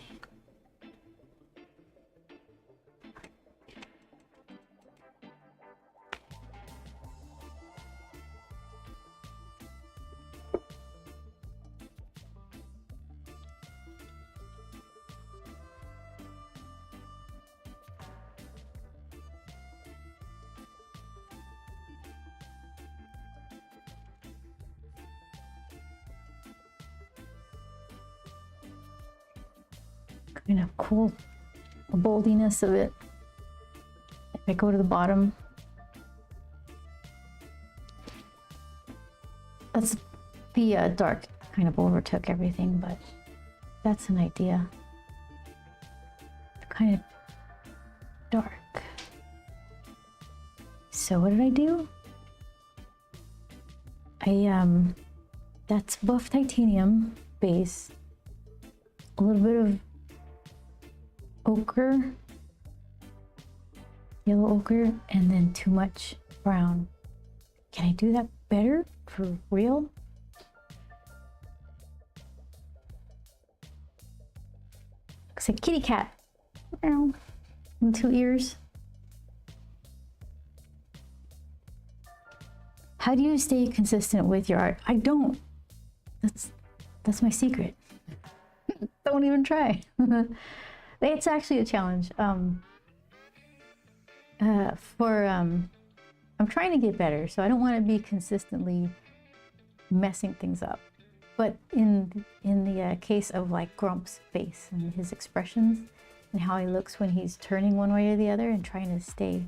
Kind of cool, the boldiness of it. If I go to the bottom, that's the dark kind of overtook everything, but that's an idea. Kind of dark. So what did I do? That's buff titanium base, a little bit of ochre, yellow ochre, and then too much brown. Can I do that better for real? Looks like kitty cat. And 2 ears. How do you stay consistent with your art? I don't. That's my secret. Don't even try. It's actually a challenge. I'm trying to get better, so I don't want to be consistently messing things up. But in the case of like Grump's face and his expressions and how he looks when he's turning one way or the other and trying to stay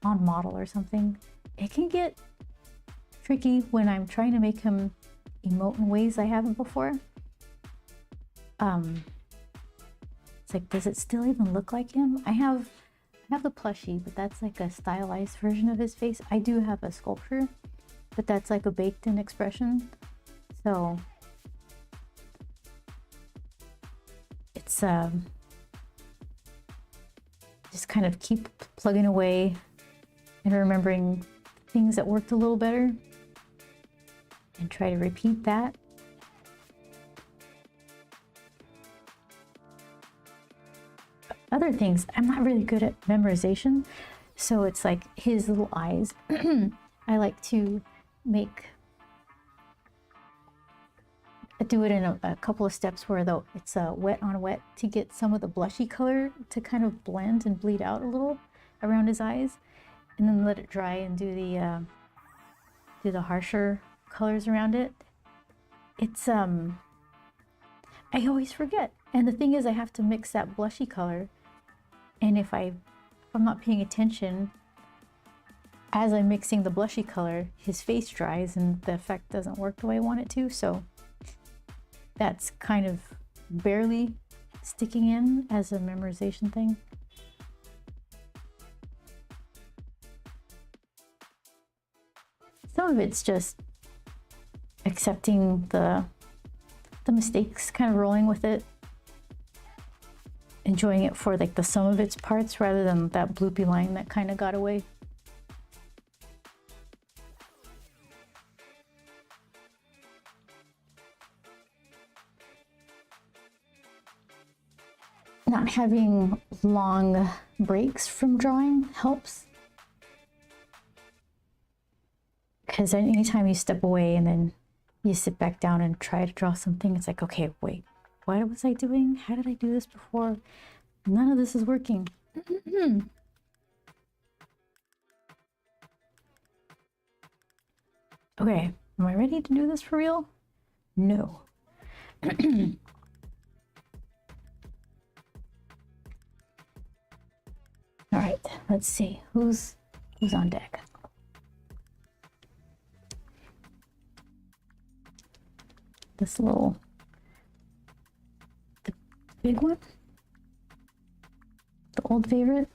on model or something, it can get tricky when I'm trying to make him emote in ways I haven't before. It's like, does it still even look like him? I have the plushie, but that's like a stylized version of his face. I do have a sculpture, but that's like a baked in expression. So it's just kind of keep plugging away and remembering things that worked a little better and try to repeat that. Other things, I'm not really good at memorization, so it's like his little eyes. I like to do it in a couple of steps where it's wet on wet to get some of the blushy color to kind of blend and bleed out a little around his eyes, and then let it dry and do the harsher colors around it. It's I always forget, and the thing is I have to mix that blushy color, and if I I'm not paying attention, as I'm mixing the blushy color, his face dries and the effect doesn't work the way I want it to. So that's kind of barely sticking in as a memorization thing. Some of it's just accepting the mistakes, kind of rolling with it, enjoying it for like the sum of its parts rather than that bloopy line that kind of got away. Not having long breaks from drawing helps, because anytime you step away and then you sit back down and try to draw something, it's like, okay, wait, what was I doing? How did I do this before? None of this is working. Okay, am I ready to do this for real? No. All right, let's see who's on deck. This little, the big one, the old favorite.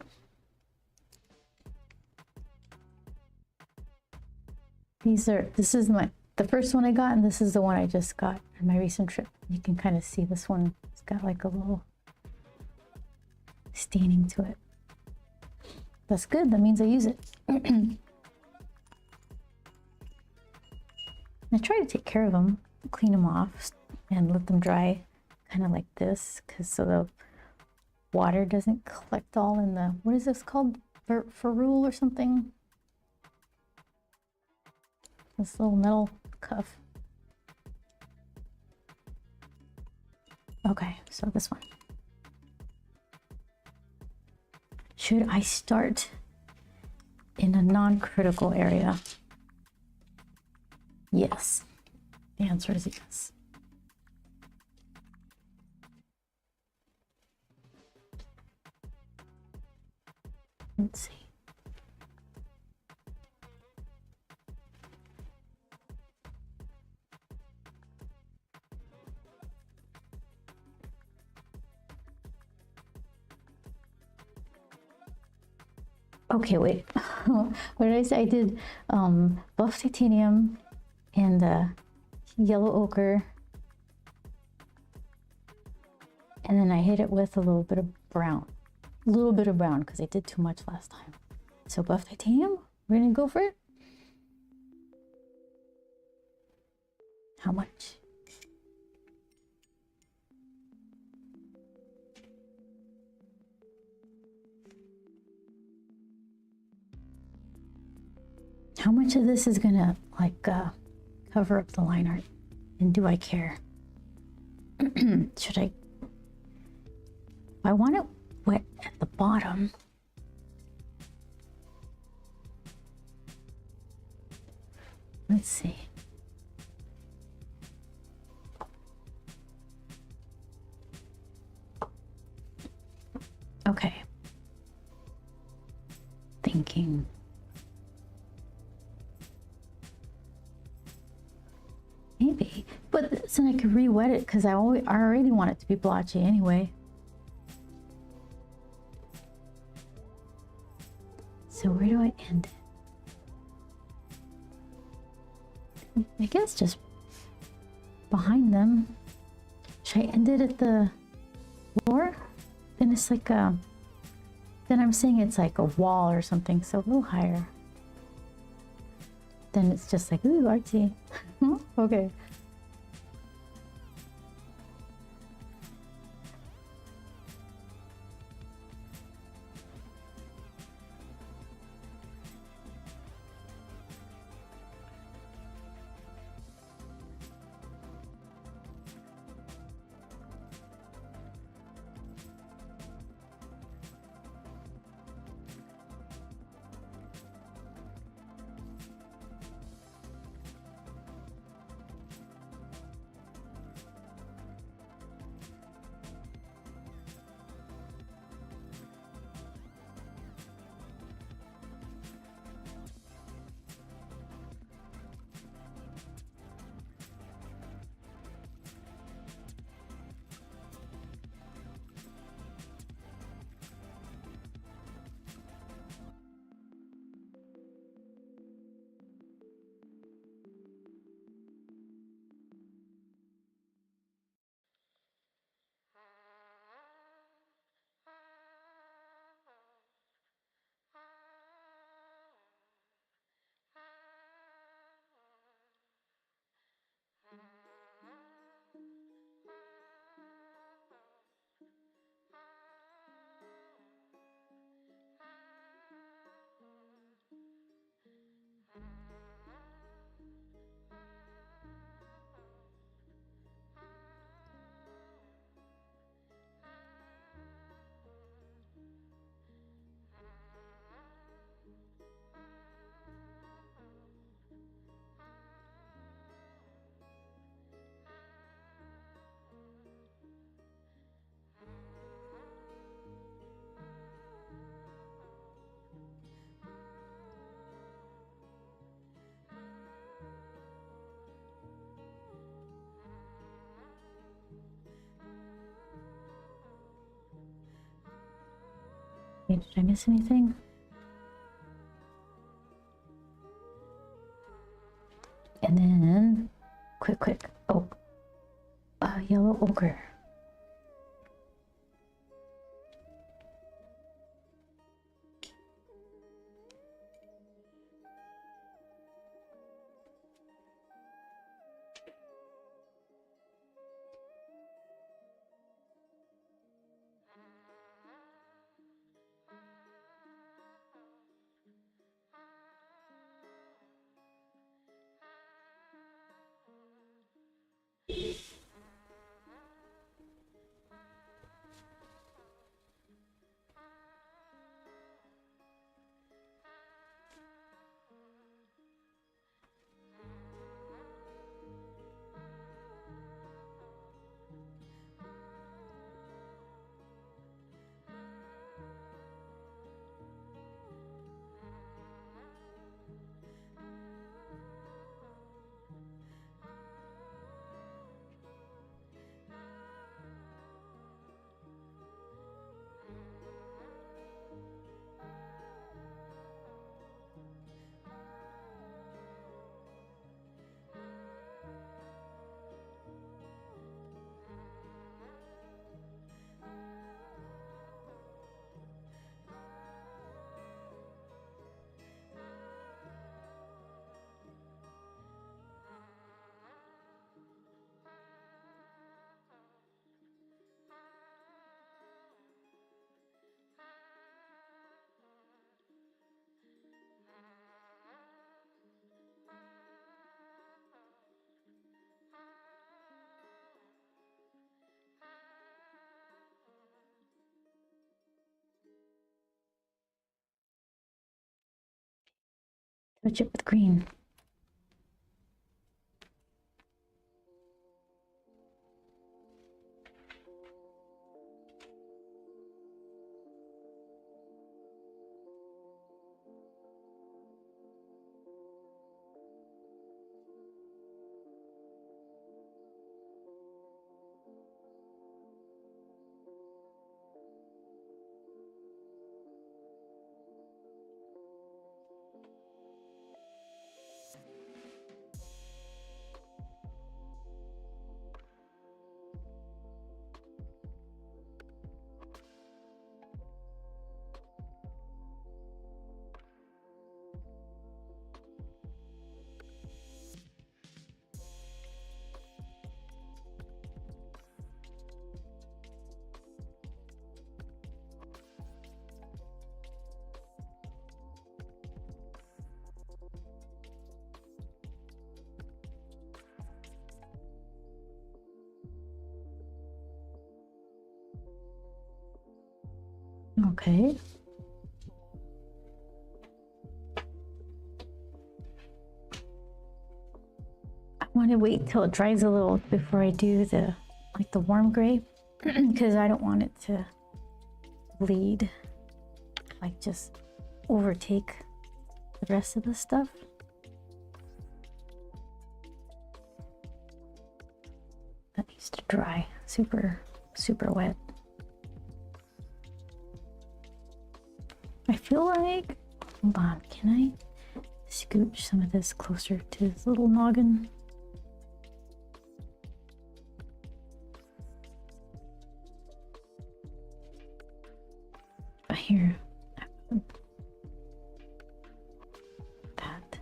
This is the first one I got, and this is the one I just got on my recent trip. You can kind of see this one. It's got like a little staining to it. That's good. That means I use it. I try to take care of them, clean them off, and let them dry kind of like this, because so the water doesn't collect all in the, what is this called? Ferrule or something? This little metal cuff. Okay, so this one. Should I start in a non-critical area? Yes. The answer is yes. Let's see. Okay, wait. What did I say? I did buff titanium and yellow ochre, and then I hit it with a little bit of brown. A little bit of brown because I did too much last time. So buff titanium, we're gonna go for it. How much? How much of this is gonna like cover up the line art, and do I care? Should I? I want it wet at the bottom. Let's see. Okay. Thinking. Maybe, but then I could re-wet it because I already want it to be blotchy anyway. So where do I end it? I guess just behind them. Should I end it at the floor? Then it's like a, then I'm saying it's like a wall or something, so a little higher. Then it's just like, ooh, artsy. Okay. Did I miss anything? And then, quick. Oh, yellow ochre. Touch it with green. Okay. I want to wait till it dries a little before I do the warm gray because I don't want it to bleed, like just overtake the rest of the stuff. That needs to dry. Super wet. I feel like, hold on, can I scooch some of this closer to this little noggin? Here. That.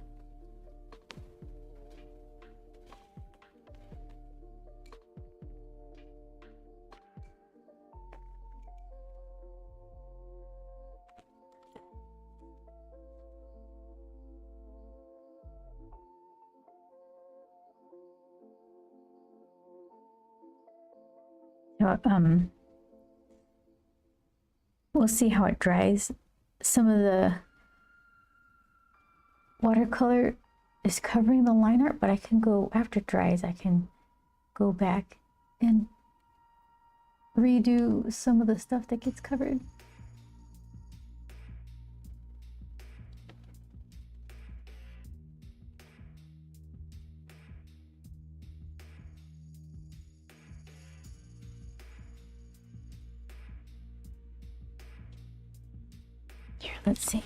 We'll see how it dries. Some of the watercolor is covering the line art, but I can go, after it dries, I can go back and redo some of the stuff that gets covered. Here, let's see.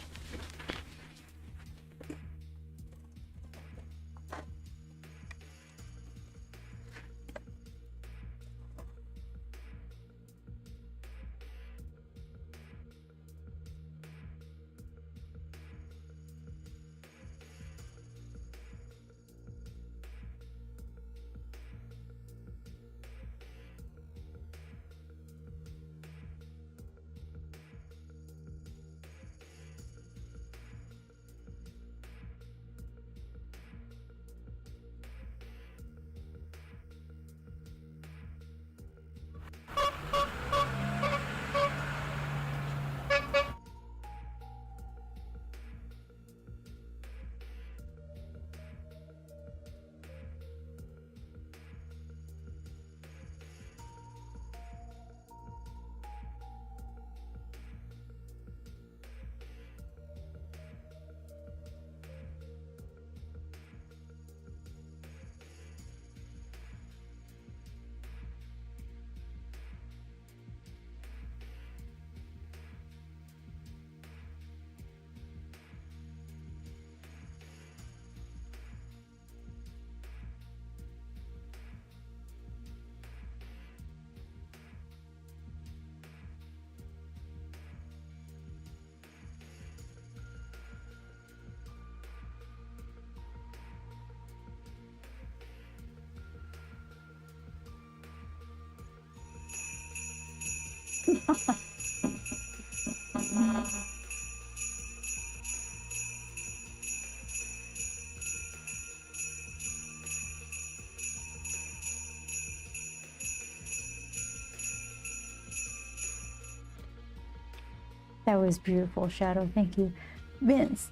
That was beautiful, Shadow. Thank you. Vince,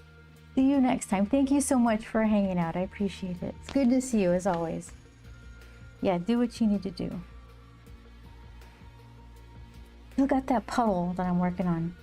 see you next time. Thank you so much for hanging out. I appreciate it. It's good to see you as always. Yeah, do what you need to do. Still got that puddle that I'm working on.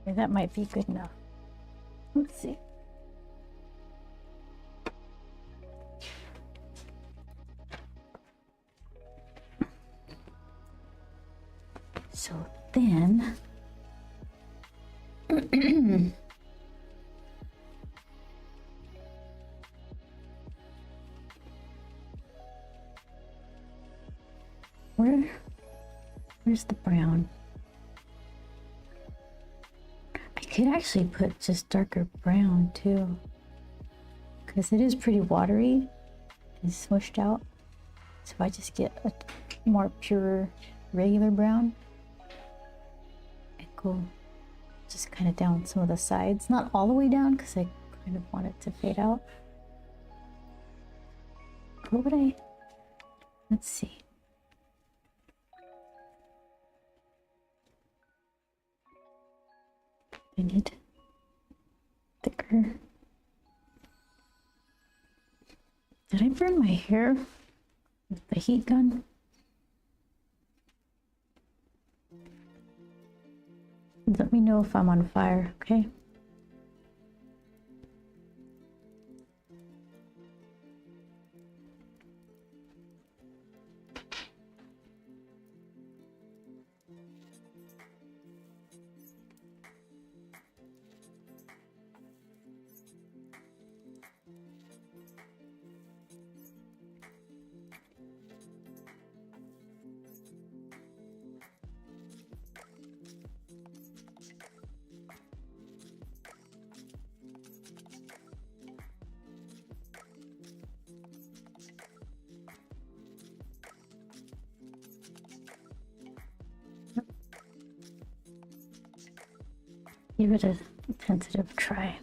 Okay, that might be good enough. Let's see. So then, where's the brown? I could actually put just darker brown too, because it is pretty watery and smushed out. So if I just get a more pure regular brown and go just kind of down some of the sides, not all the way down because I kind of want it to fade out. What would I, let's see. I need thicker. Did I burn my hair with the heat gun? Let me know if I'm on fire, okay? Give it a tentative try.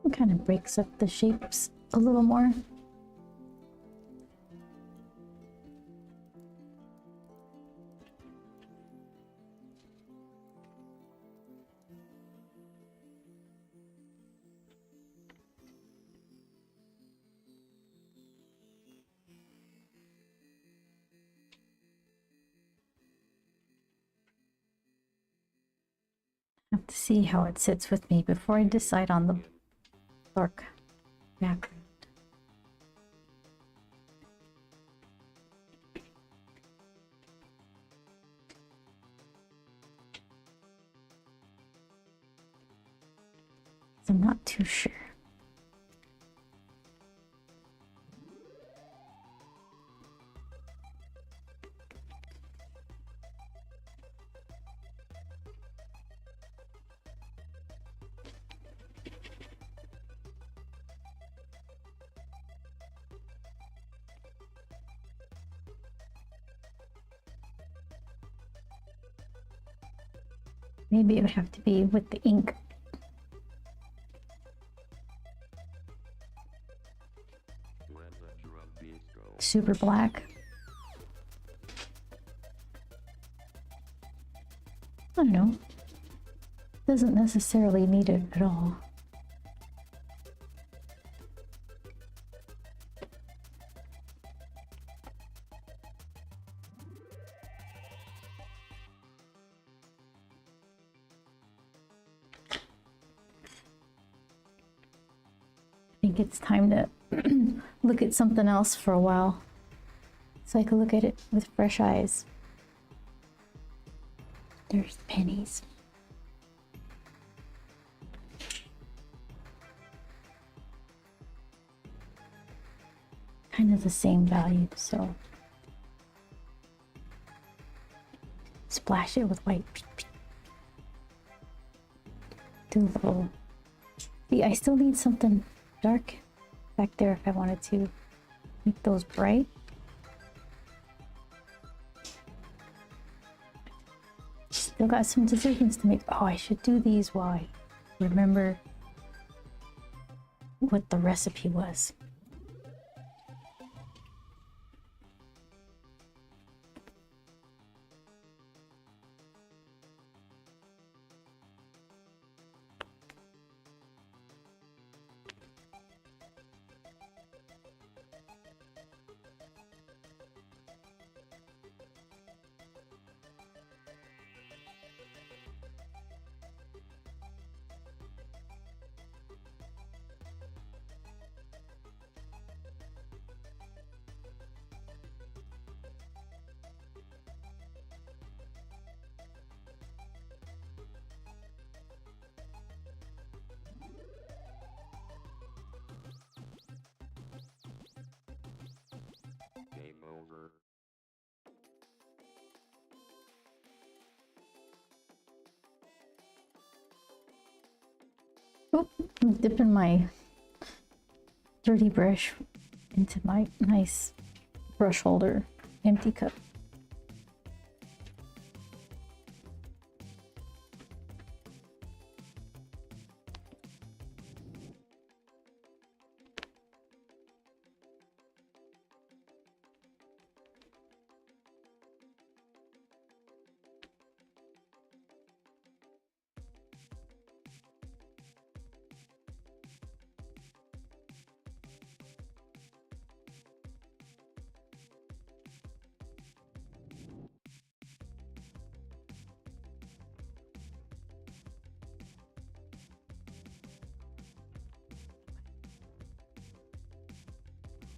It kind of breaks up the shapes a little more. I have to see how it sits with me before I decide on the dark background. I'm not too sure. Maybe it would have to be with the ink. Super black. I don't know. Doesn't necessarily need it at all. I think it's time to look at something else for a while so I can look at it with fresh eyes. There's pennies. Kind of the same value, so splash it with white. Do a little. See, I still need something dark back there if I wanted to make those bright. Still got some decisions to make. Oh, I should do these while I remember what the recipe was. Oop, I'm dipping my dirty brush into my nice brush holder empty cup.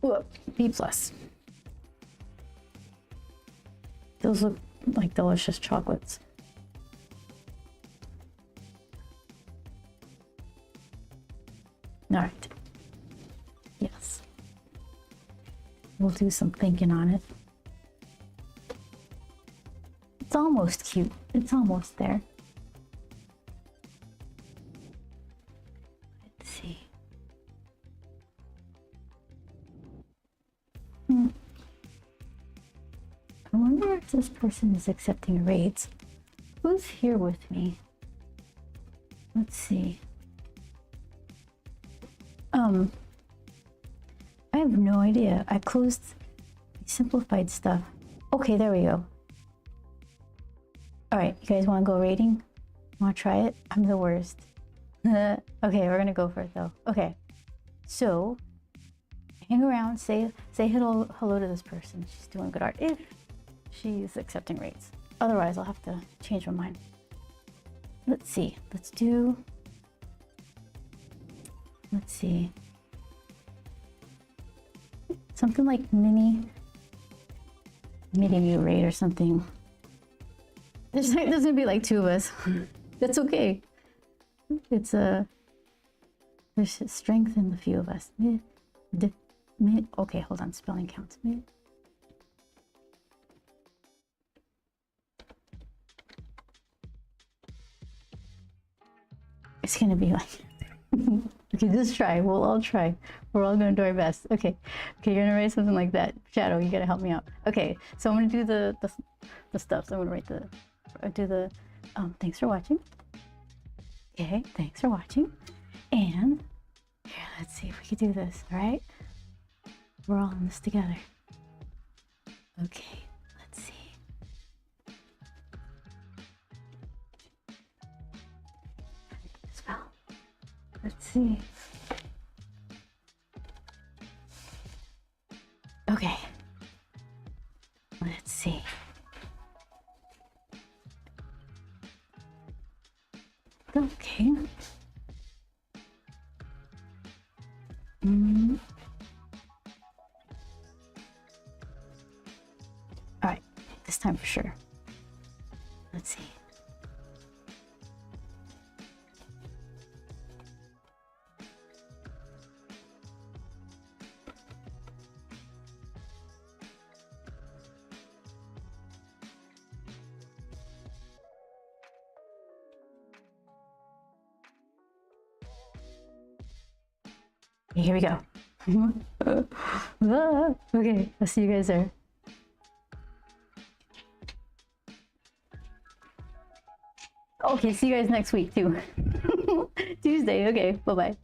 Whoa, B plus. Those look like delicious chocolates. All right. Yes. We'll do some thinking on it. It's almost cute. It's almost there. Let's see. I wonder if this person is accepting raids. Who's here with me? Let's see. I have no idea. I closed simplified stuff. Okay, there we go. All right, you guys want to go raiding? Want to try it? I'm the worst. Okay, we're gonna go for it though. Okay, so hang around, say hello to this person. She's doing good art if she's accepting raids. Otherwise, I'll have to change my mind. Let's see. Let's see. Something like mini new raid or something. There's gonna be like 2 of us. That's okay. It's there's strength in the few of us. Okay, hold on. Spelling counts. It's gonna be like. Okay, just try. We'll all try. We're all gonna do our best. Okay, you're gonna write something like that. Shadow, you gotta help me out. Okay, so I'm gonna do the stuff. So I'm gonna do the thanks for watching. Okay, thanks for watching. And here, let's see if we can do this. All right, we're all in this together. Okay, let's see. Spell. Let's see. Okay. Let's see. Okay. All right, this time for sure. Let's see. Here we go. Okay, I'll see you guys there. Okay, see you guys next week too. Tuesday, okay, bye-bye.